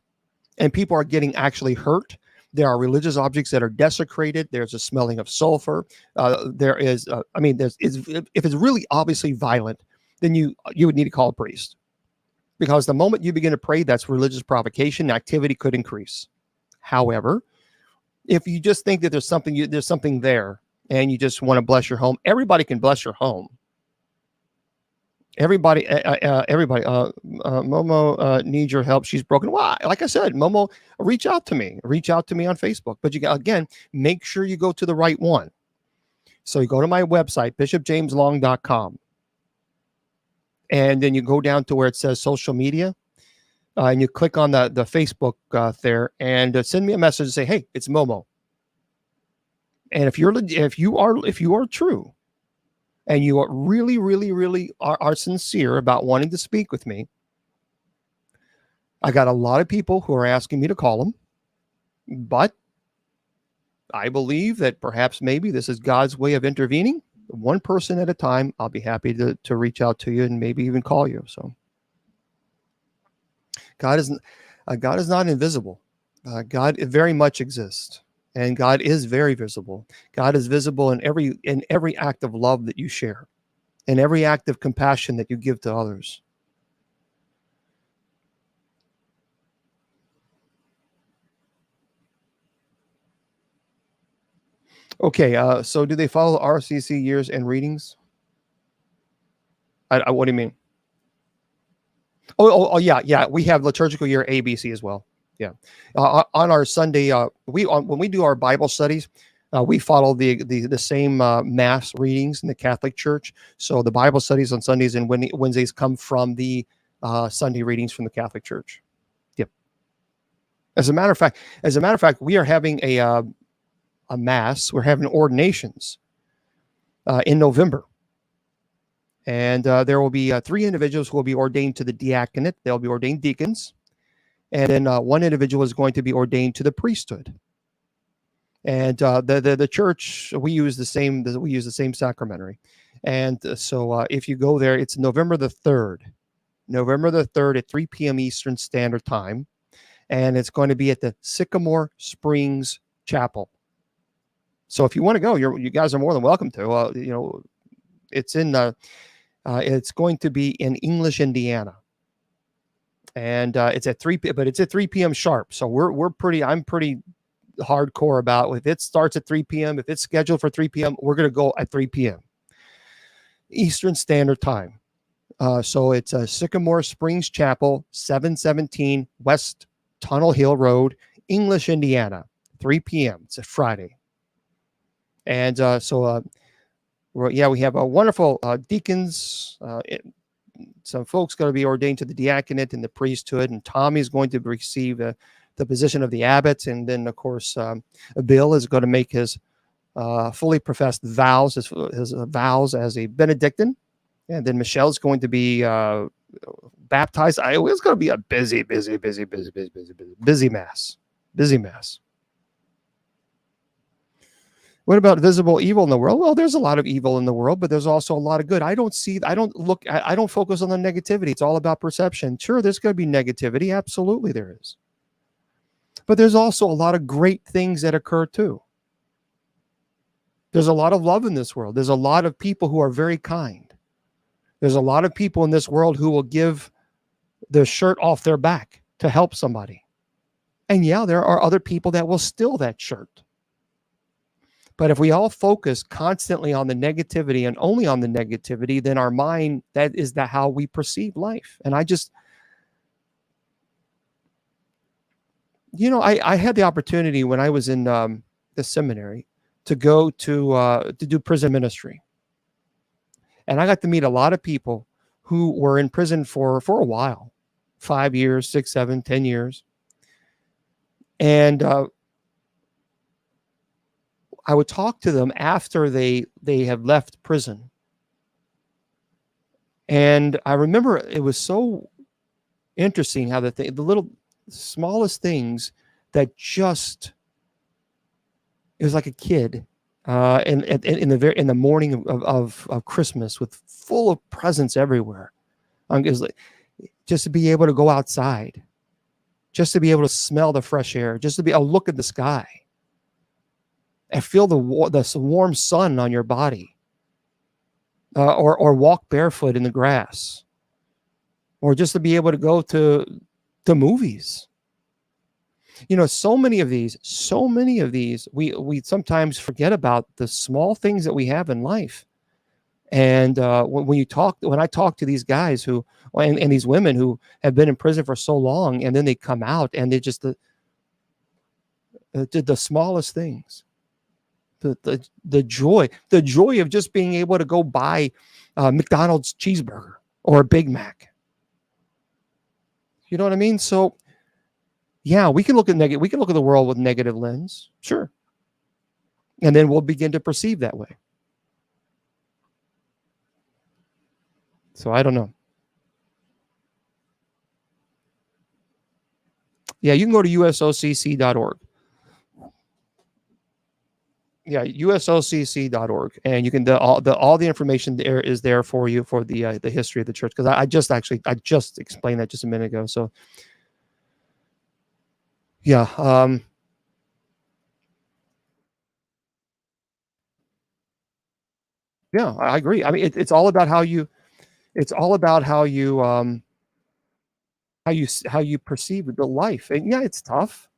and people are getting actually hurt, there are religious objects that are desecrated. There's a smelling of sulfur. If it's really obviously violent, then you would need to call a priest, because the moment you begin to pray, that's religious provocation. Activity could increase. However, if you just think that there's something there and you just want to bless your home, everybody can bless your home. Everybody. Momo needs your help. She's broken. Well, like I said, Momo, reach out to me. Reach out to me on Facebook. But again, make sure you go to the right one. So you go to my website, bishopjameslong.com. And then you go down to where it says social media. And you click on the Facebook there, and send me a message and say, "Hey, it's Momo." And if you are true, and you are really, really, really are sincere about wanting to speak with me, I got a lot of people who are asking me to call them, but I believe that perhaps maybe this is God's way of intervening. One person at a time. I'll be happy to reach out to you and maybe even call you. So God is not invisible. God very much exists, and God is very visible. God is visible in every act of love that you share, in every act of compassion that you give to others. Okay, so do they follow RCC years and readings? What do you mean? Oh, yeah. We have liturgical year ABC as well. Yeah, on our Sunday, when we do our Bible studies, we follow the same mass readings in the Catholic Church. So the Bible studies on Sundays and Wednesdays come from the Sunday readings from the Catholic Church. Yep. As a matter of fact, we are having a mass. We're having ordinations in November. And there will be 3 individuals who will be ordained to the diaconate. They'll be ordained deacons. And then one individual is going to be ordained to the priesthood. And the church, we use the same sacramentary. And so if you go there, it's November the 3rd. November the 3rd at 3 p.m. Eastern Standard Time. And it's going to be at the Sycamore Springs Chapel. So if you want to go, you guys are more than welcome to. It's in it's going to be in English, Indiana, and it's at 3 p.m. sharp. So I'm pretty hardcore about if it starts at 3 p.m. If it's scheduled for 3 p.m., we're going to go at 3 p.m. Eastern Standard Time. So it's Sycamore Springs Chapel, 717 West Tunnel Hill Road, English, Indiana, 3 p.m. It's a Friday. And we have a wonderful deacons. Some folks going to be ordained to the diaconate and the priesthood, and Tommy's going to receive the position of the abbot. And then, of course, Bill is going to make his fully professed vows, his vows as a Benedictine. And then Michelle's going to be baptized. It's going to be a busy mass. Busy mass. What about visible evil in the world? Well, there's a lot of evil in the world, but there's also a lot of good. I don't focus on the negativity. It's all about perception. Sure, there's going to be negativity. Absolutely there is. But there's also a lot of great things that occur too. There's a lot of love in this world. There's a lot of people who are very kind. There's a lot of people in this world who will give the shirt off their back to help somebody. And yeah, there are other people that will steal that shirt. But if we all focus constantly on the negativity and only on the negativity, then our mind, that is how we perceive life. And I just, I had the opportunity when I was in the seminary to go to do prison ministry. And I got to meet a lot of people who were in prison for a while, 5 years, 6, 7, 10 years. And I would talk to them after they have left prison. And I remember it was so interesting how the little smallest things that just, it was like a kid in the morning of Christmas with full of presents everywhere. It was like, just to be able to go outside, just to be able to smell the fresh air, just to be able to look at the sky and feel the warm sun on your body, or walk barefoot in the grass, or just to be able to go to movies. So many of these, we sometimes forget about the small things that we have in life. And when I talk to these guys and these women who have been in prison for so long, and then they come out and they just the smallest things, the joy of just being able to go buy a McDonald's cheeseburger or a Big Mac. You know what I mean? So yeah, we can look at the world with negative lens, sure. And then we'll begin to perceive that way. So I don't know. Yeah, you can go to usocc.org. Yeah, usocc.org, and you can all the information there is there for you for the history of the church, because I just explained that just a minute ago. So yeah, yeah, I agree. I mean, it's all about how you how you perceive the life. And yeah, it's tough,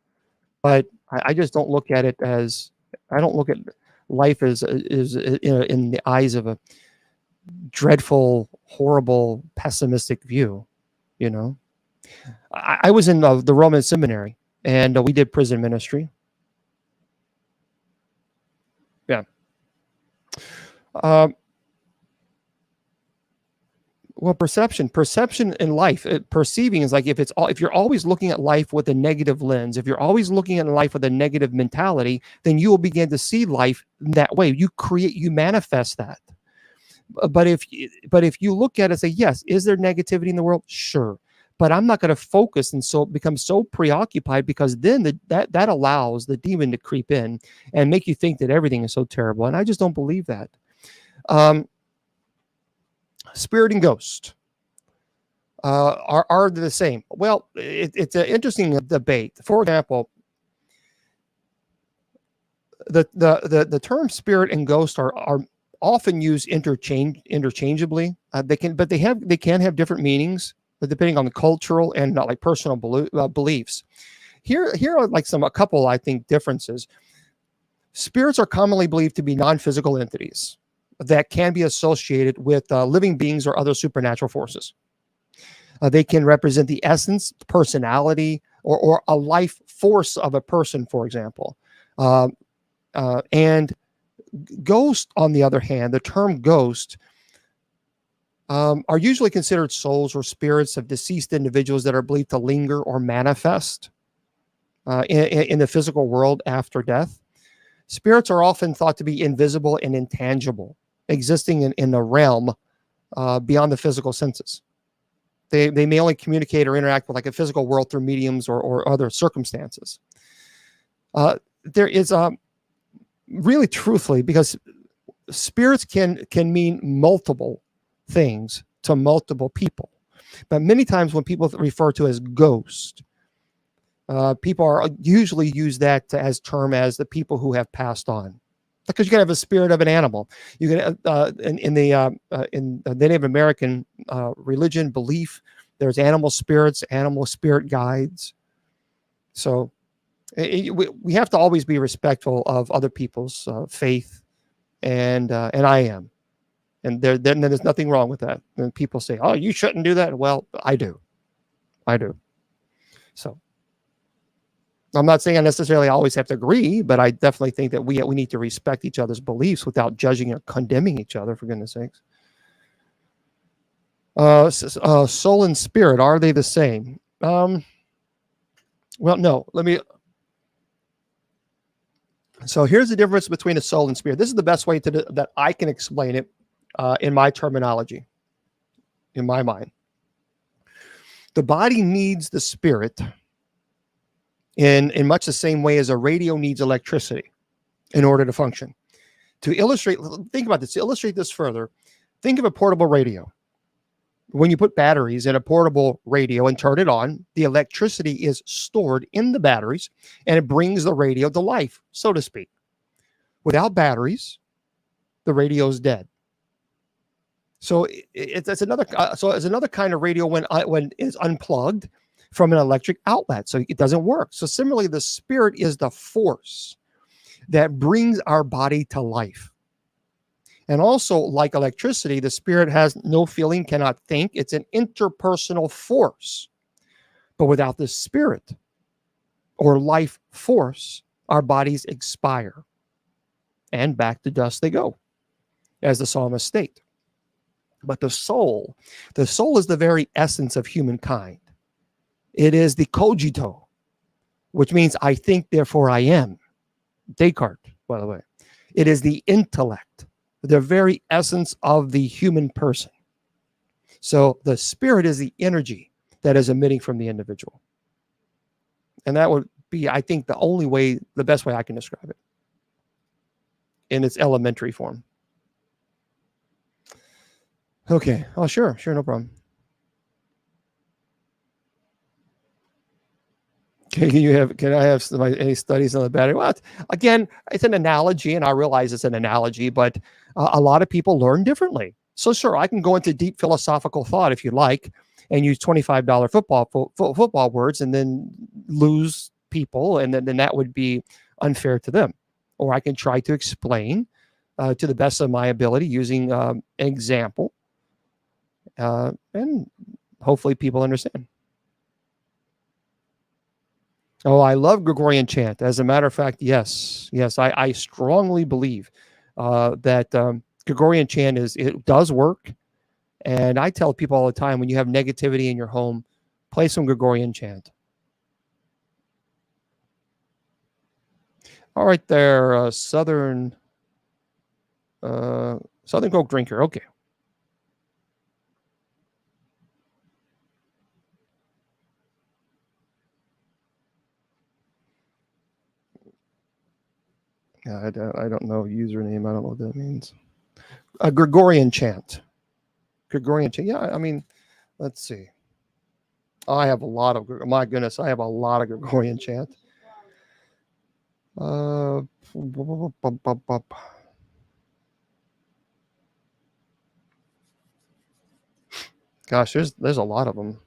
but I just don't look at it as, I don't look at life as in the eyes of a dreadful, horrible, pessimistic view. I was in the Roman seminary, and we did prison ministry. Yeah. Well, perception in life, perceiving is like, if you're always looking at life with a negative lens, if you're always looking at life with a negative mentality, then you will begin to see life that way. You manifest that. But if you look at it and say, yes, is there negativity in the world? Sure. But I'm not going to focus and so become so preoccupied, because then that allows the demon to creep in and make you think that everything is so terrible. And I just don't believe that. Spirit and ghost are the same. Well, it's an interesting debate. For example, the term spirit and ghost are often used interchangeably. They can have different meanings, depending on the cultural and like personal beliefs. Here are like a couple, I think, differences. Spirits are commonly believed to be non-physical entities that can be associated with living beings or other supernatural forces. They can represent the essence, personality, or a life force of a person, for example. And ghost, on the other hand, the term ghost are usually considered souls or spirits of deceased individuals that are believed to linger or manifest in the physical world after death. Spirits are often thought to be invisible and intangible, existing in the realm beyond the physical senses. They may only communicate or interact with like a physical world through mediums or other circumstances. There is really, truthfully, because spirits can mean multiple things to multiple people, but many times when people refer to as ghost, people are usually use that as term as the people who have passed on. because you can have a spirit of an animal. You can in the Native American religion belief, there's animal spirits, animal spirit guides. So we have to always be respectful of other people's faith, and I am, and then there's nothing wrong with that. And people say, "Oh, you shouldn't do that." Well, I do. So I'm not saying I necessarily always have to agree, but I definitely think that we need to respect each other's beliefs without judging or condemning each other, for goodness sakes. Soul and spirit, are they the same? Well, no. So here's the difference between a soul and spirit. This is the best way that I can explain it in my terminology, in my mind. The body needs the spirit in much the same way as a radio needs electricity in order to function. To illustrate, think about this. To illustrate this further, think of a portable radio. When you put batteries in a portable radio and turn it on, the electricity is stored in the batteries and it brings the radio to life, so to speak. Without batteries, the radio is dead. So it's another kind of radio when it's unplugged from an electric outlet, so it doesn't work. So similarly, the spirit is the force that brings our body to life. And also, like electricity, the spirit has no feeling, cannot think. It's an interpersonal force. But without the spirit or life force, our bodies expire. And back to dust they go, as the psalmist states. But the soul is the very essence of humankind. It is the cogito, which means I think, therefore I am. Descartes, by the way. It is the intellect, the very essence of the human person. So the spirit is the energy that is emitting from the individual. And that would be, I think, the best way I can describe it in its elementary form. Okay. Oh, sure, no problem. Can I have any studies on the battery? Well, again, it's an analogy, and I realize it's an analogy, but a lot of people learn differently. So sure, I can go into deep philosophical thought if you like, and use $25 football words, and then lose people, and then that would be unfair to them. Or I can try to explain to the best of my ability using an example, and hopefully people understand. Oh, I love Gregorian chant. As a matter of fact, yes, I strongly believe that Gregorian chant it does work. And I tell people all the time, when you have negativity in your home, play some Gregorian chant. All right, there, Southern Coke drinker. Okay. I don't know username. I don't know what that means. A Gregorian chant. Yeah, I mean, let's see. I have a lot of. My goodness, I have a lot of Gregorian chant. Gosh, there's a lot of them.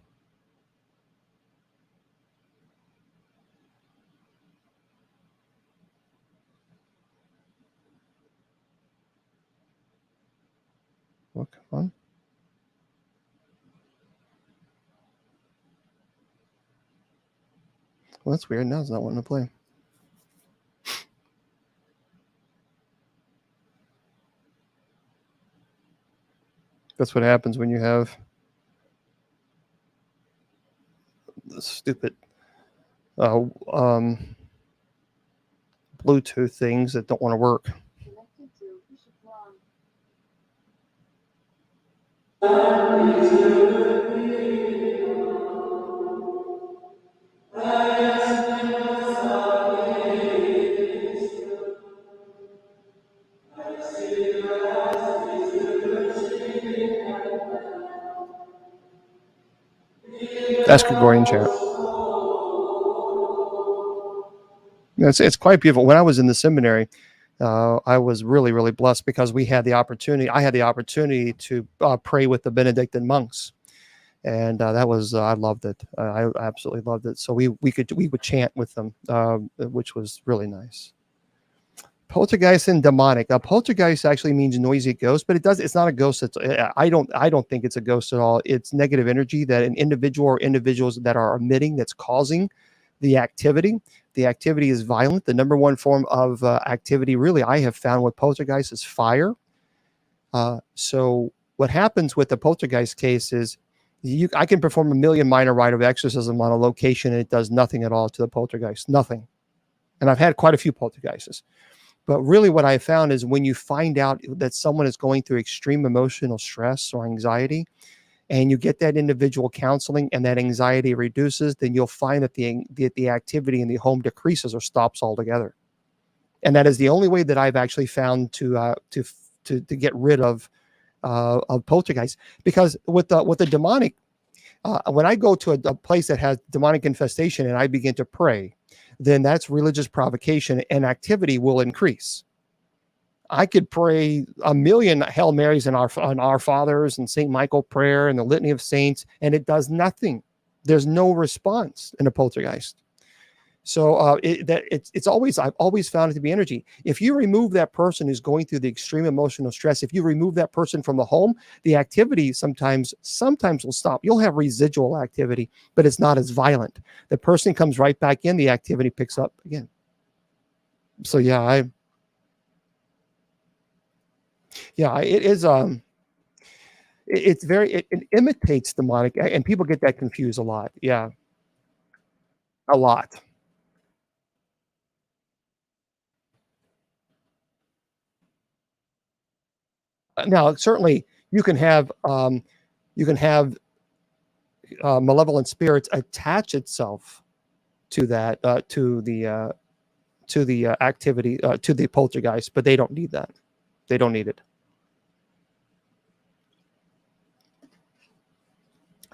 Look on. Well, that's weird. Now it's not wanting to play. That's what happens when you have the stupid Bluetooth things that don't want to work. That's Gregorian chant. It's quite beautiful. When I was in the seminary, I was really, really blessed because we had the opportunity. I had the opportunity to pray with the Benedictine monks, and that was I loved it. I absolutely loved it. So we would chant with them, which was really nice. Poltergeist and demonic. Poltergeist actually means noisy ghost, but it's not a ghost. I don't think it's a ghost at all. It's negative energy that an individual or individuals that are emitting that's causing the activity. The activity is violent. The number one form of activity, really, I have found with poltergeist is fire. So what happens with the poltergeist case is I can perform a million minor rite of exorcism on a location and it does nothing at all to the poltergeist, nothing. And I've had quite a few poltergeists. But really what I found is when you find out that someone is going through extreme emotional stress or anxiety, and you get that individual counseling and that anxiety reduces, then you'll find that the activity in the home decreases or stops altogether. And that is the only way that I've actually found to get rid of poltergeist. Because with the demonic, when I go to a place that has demonic infestation and I begin to pray, then that's religious provocation and activity will increase. I could pray a million Hail Marys and our Fathers and St. Michael prayer and the Litany of Saints, and it does nothing. There's no response in a poltergeist. So it's always, I've always found it to be energy. If you remove that person who's going through the extreme emotional stress, if you remove that person from the home, the activity sometimes will stop. You'll have residual activity, but it's not as violent. The person comes right back in, the activity picks up again. So yeah, it is it's very it imitates demonic, and people get that confused a lot. Yeah, a lot. Now certainly you can have malevolent spirits attach itself to that to the activity to the poltergeist, but they don't need that. They don't need it.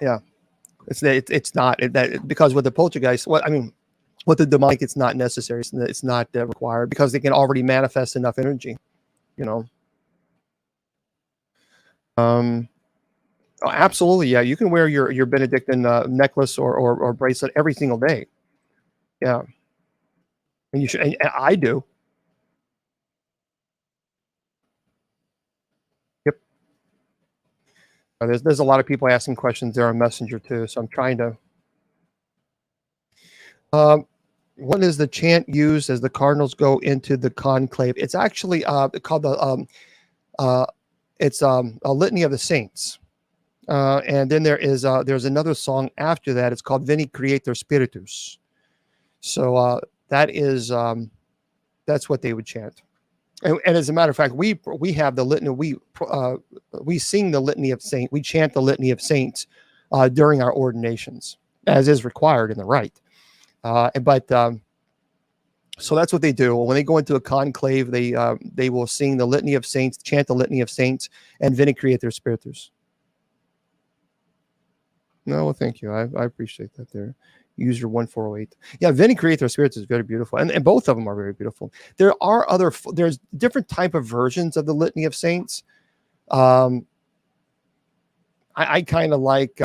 Yeah, it's not that because with the poltergeist, what I mean, with the demonic, it's not necessary. It's not required because they can already manifest enough energy. You know. Um, oh, absolutely, yeah. You can wear your Benedictine necklace or bracelet every single day. Yeah, and you should. And I do. Yep. There's a lot of people asking questions there on Messenger too, so I'm trying to. Um, what is the chant used as the cardinals go into the conclave? It's actually called the uh, it's a litany of the saints. And then there's another song after that. It's called Veni Creator Spiritus. So that is that's what they would chant. And as a matter of fact, we have the litany. We sing the litany of saints. We chant the litany of saints during our ordinations, as is required in the rite. But so that's what they do when they go into a conclave. They will sing the litany of saints, chant the litany of saints, and Veni Creator Spiritus. No, well, thank you. I appreciate that there. User 1408. Yeah, Veni Creator Spiritus is very beautiful. And both of them are very beautiful. There's different type of versions of the Litany of Saints. I kind of like,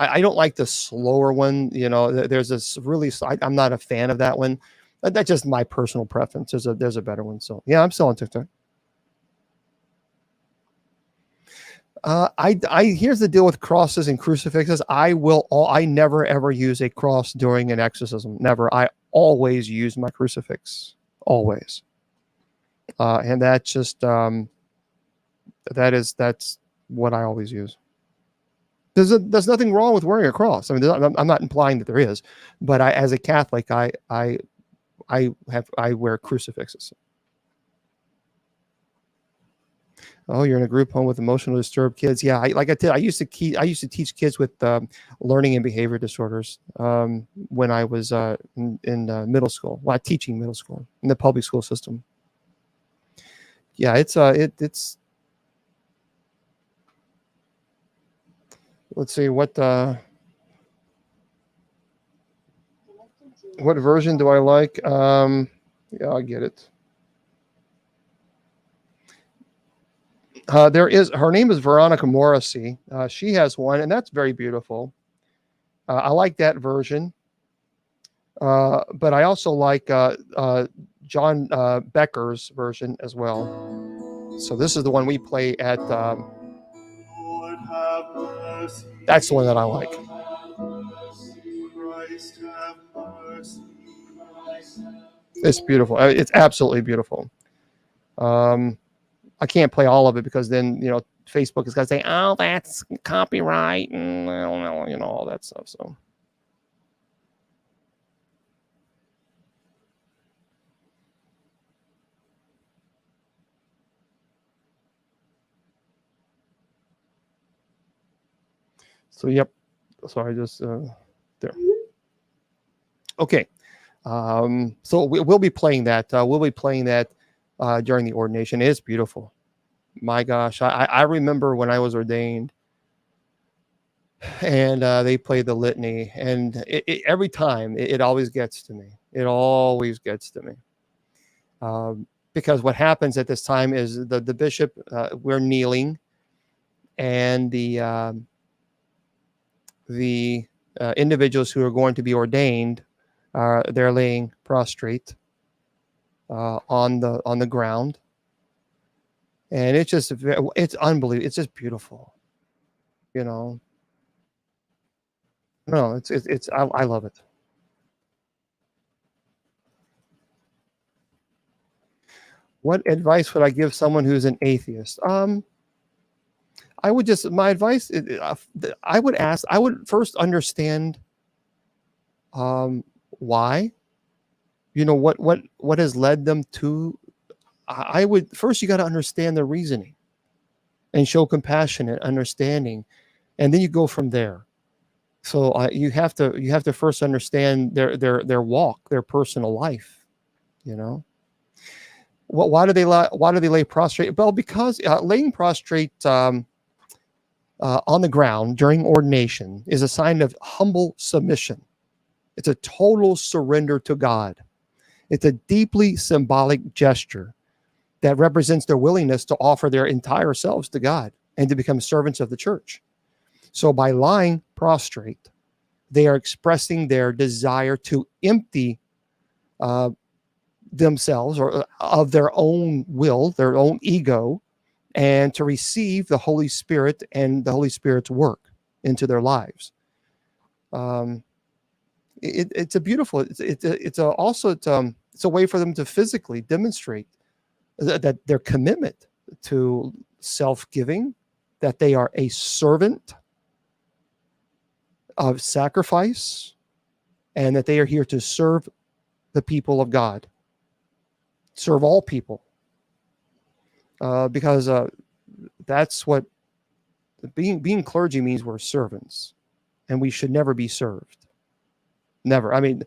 I don't like the slower one. You know, there's this really, I'm not a fan of that one. That's just my personal preference. There's a better one. So yeah, I'm still on TikTok. Here's the deal with crosses and crucifixes. I never ever use a cross during an exorcism. Never. I always use my crucifix. Always. And that's just that's what I always use. There's nothing wrong with wearing a cross. I mean, I'm not implying that there is, but as a Catholic, I wear crucifixes. Oh, you're in a group home with emotionally disturbed kids. Yeah, I used to teach kids with learning and behavior disorders when I was in middle school. Well, teaching middle school in the public school system. Yeah, it's. Let's see what version do I like? Yeah, I get it. Her name is Veronica Morrissey. She has one, and that's very beautiful. I like that version. But I also like John Becker's version as well. So this is the one we play at. That's the one that I like. It's beautiful. It's absolutely beautiful. I can't play all of it because then Facebook is going to say, "Oh, that's copyright," and I don't know, all that stuff. So yep. So I just there. Okay. So we'll be playing that. We'll be playing that during the ordination. It is beautiful. My gosh, I remember when I was ordained, and they played the litany, and every time it always gets to me. It always gets to me. Because what happens at this time is the bishop, we're kneeling, and the individuals who are going to be ordained, they're laying prostrate on the ground, and it's unbelievable. It's just beautiful, No, I love it. What advice would I give someone who's an atheist? My advice, I would first understand why, what has led them to. I would first, you got to understand the reasoning and show compassion and understanding, and then you go from there. So you have to first understand their walk, their personal life. Why do they lay prostrate? Well, because laying prostrate on the ground during ordination is a sign of humble submission. It's a total surrender to God. It's a deeply symbolic gesture that represents their willingness to offer their entire selves to God and to become servants of the church. So by lying prostrate, they are expressing their desire to empty themselves or of their own will, their own ego, and to receive the Holy Spirit and the Holy Spirit's work into their lives. It's a beautiful. It's a way for them to physically demonstrate that their commitment to self-giving, that they are a servant of sacrifice, and that they are here to serve the people of God, serve all people, because that's what being clergy means. We're servants, and we should never be served. Never. I mean,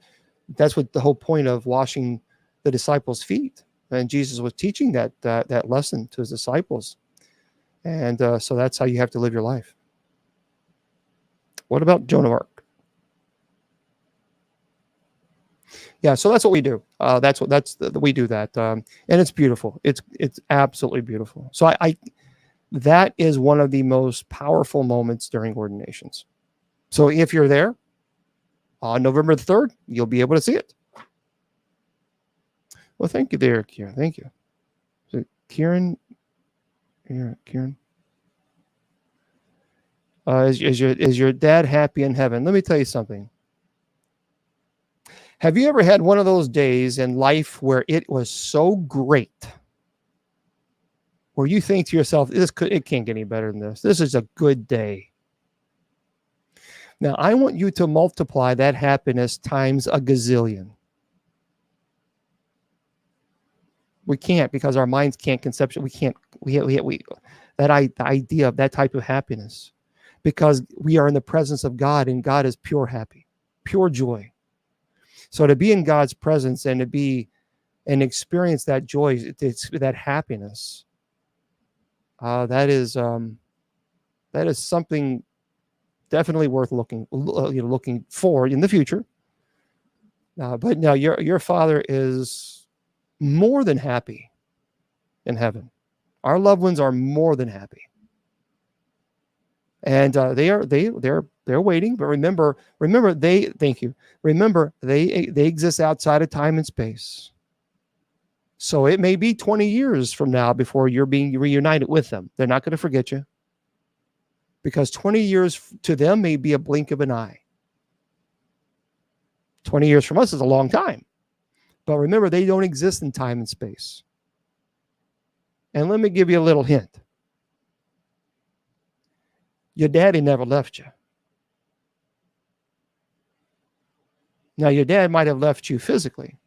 that's what the whole point of washing the disciples' feet. And Jesus was teaching that lesson to his disciples. And so that's how you have to live your life. What about Joan of Arc? Yeah, so that's what we do. We do that, and it's beautiful. It's absolutely beautiful. So that is one of the most powerful moments during ordinations. So if you're there on November the 3rd, you'll be able to see it. Well, thank you there, Kieran. Thank you. So Kieran, here, Kieran. Is your dad happy in heaven? Let me tell you something. Have you ever had one of those days in life where it was so great, where you think to yourself, it can't get any better than this. This is a good day. Now, I want you to multiply that happiness times a gazillion. We can't, because our minds can't conceptualize. The idea of that type of happiness, because we are in the presence of God, and God is pure happy, pure joy. So to be in God's presence and to be and experience that joy, that happiness, that is something definitely worth looking for in the future. But now your father is more than happy in heaven. Our loved ones are more than happy, and they're waiting. But remember, thank you. Remember, they exist outside of time and space. So it may be 20 years from now before you're being reunited with them. They're not going to forget you, because 20 years to them may be a blink of an eye. 20 years from us is a long time. But remember, they don't exist in time and space. And let me give you a little hint. Your daddy never left you. Now, your dad might have left you physically,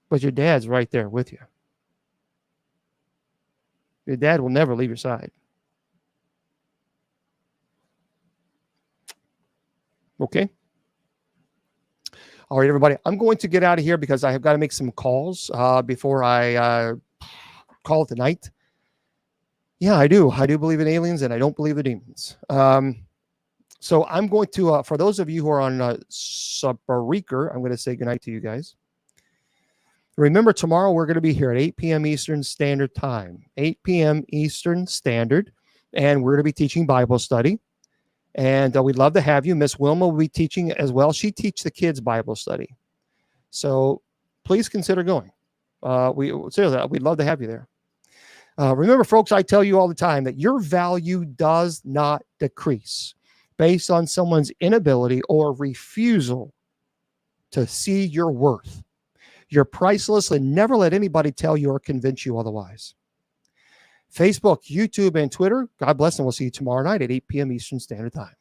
but your dad's right there with you. Your dad will never leave your side. Okay? All right, everybody. I'm going to get out of here because I have got to make some calls before I call it the night. Yeah, I do. I do believe in aliens, and I don't believe in demons. So I'm going to, for those of you who are on Spreaker, I'm going to say goodnight to you guys. Remember, tomorrow we're going to be here at 8 p.m. Eastern Standard Time. 8 p.m. Eastern Standard, and we're going to be teaching Bible study. And we'd love to have you. Miss Wilma will be teaching as well. She teaches the kids Bible study. So please consider going. Seriously, we'd love to have you there. Remember, folks, I tell you all the time that your value does not decrease based on someone's inability or refusal to see your worth. You're priceless, and never let anybody tell you or convince you otherwise. Facebook, YouTube, and Twitter. God bless, and we'll see you tomorrow night at 8 p.m. Eastern Standard Time.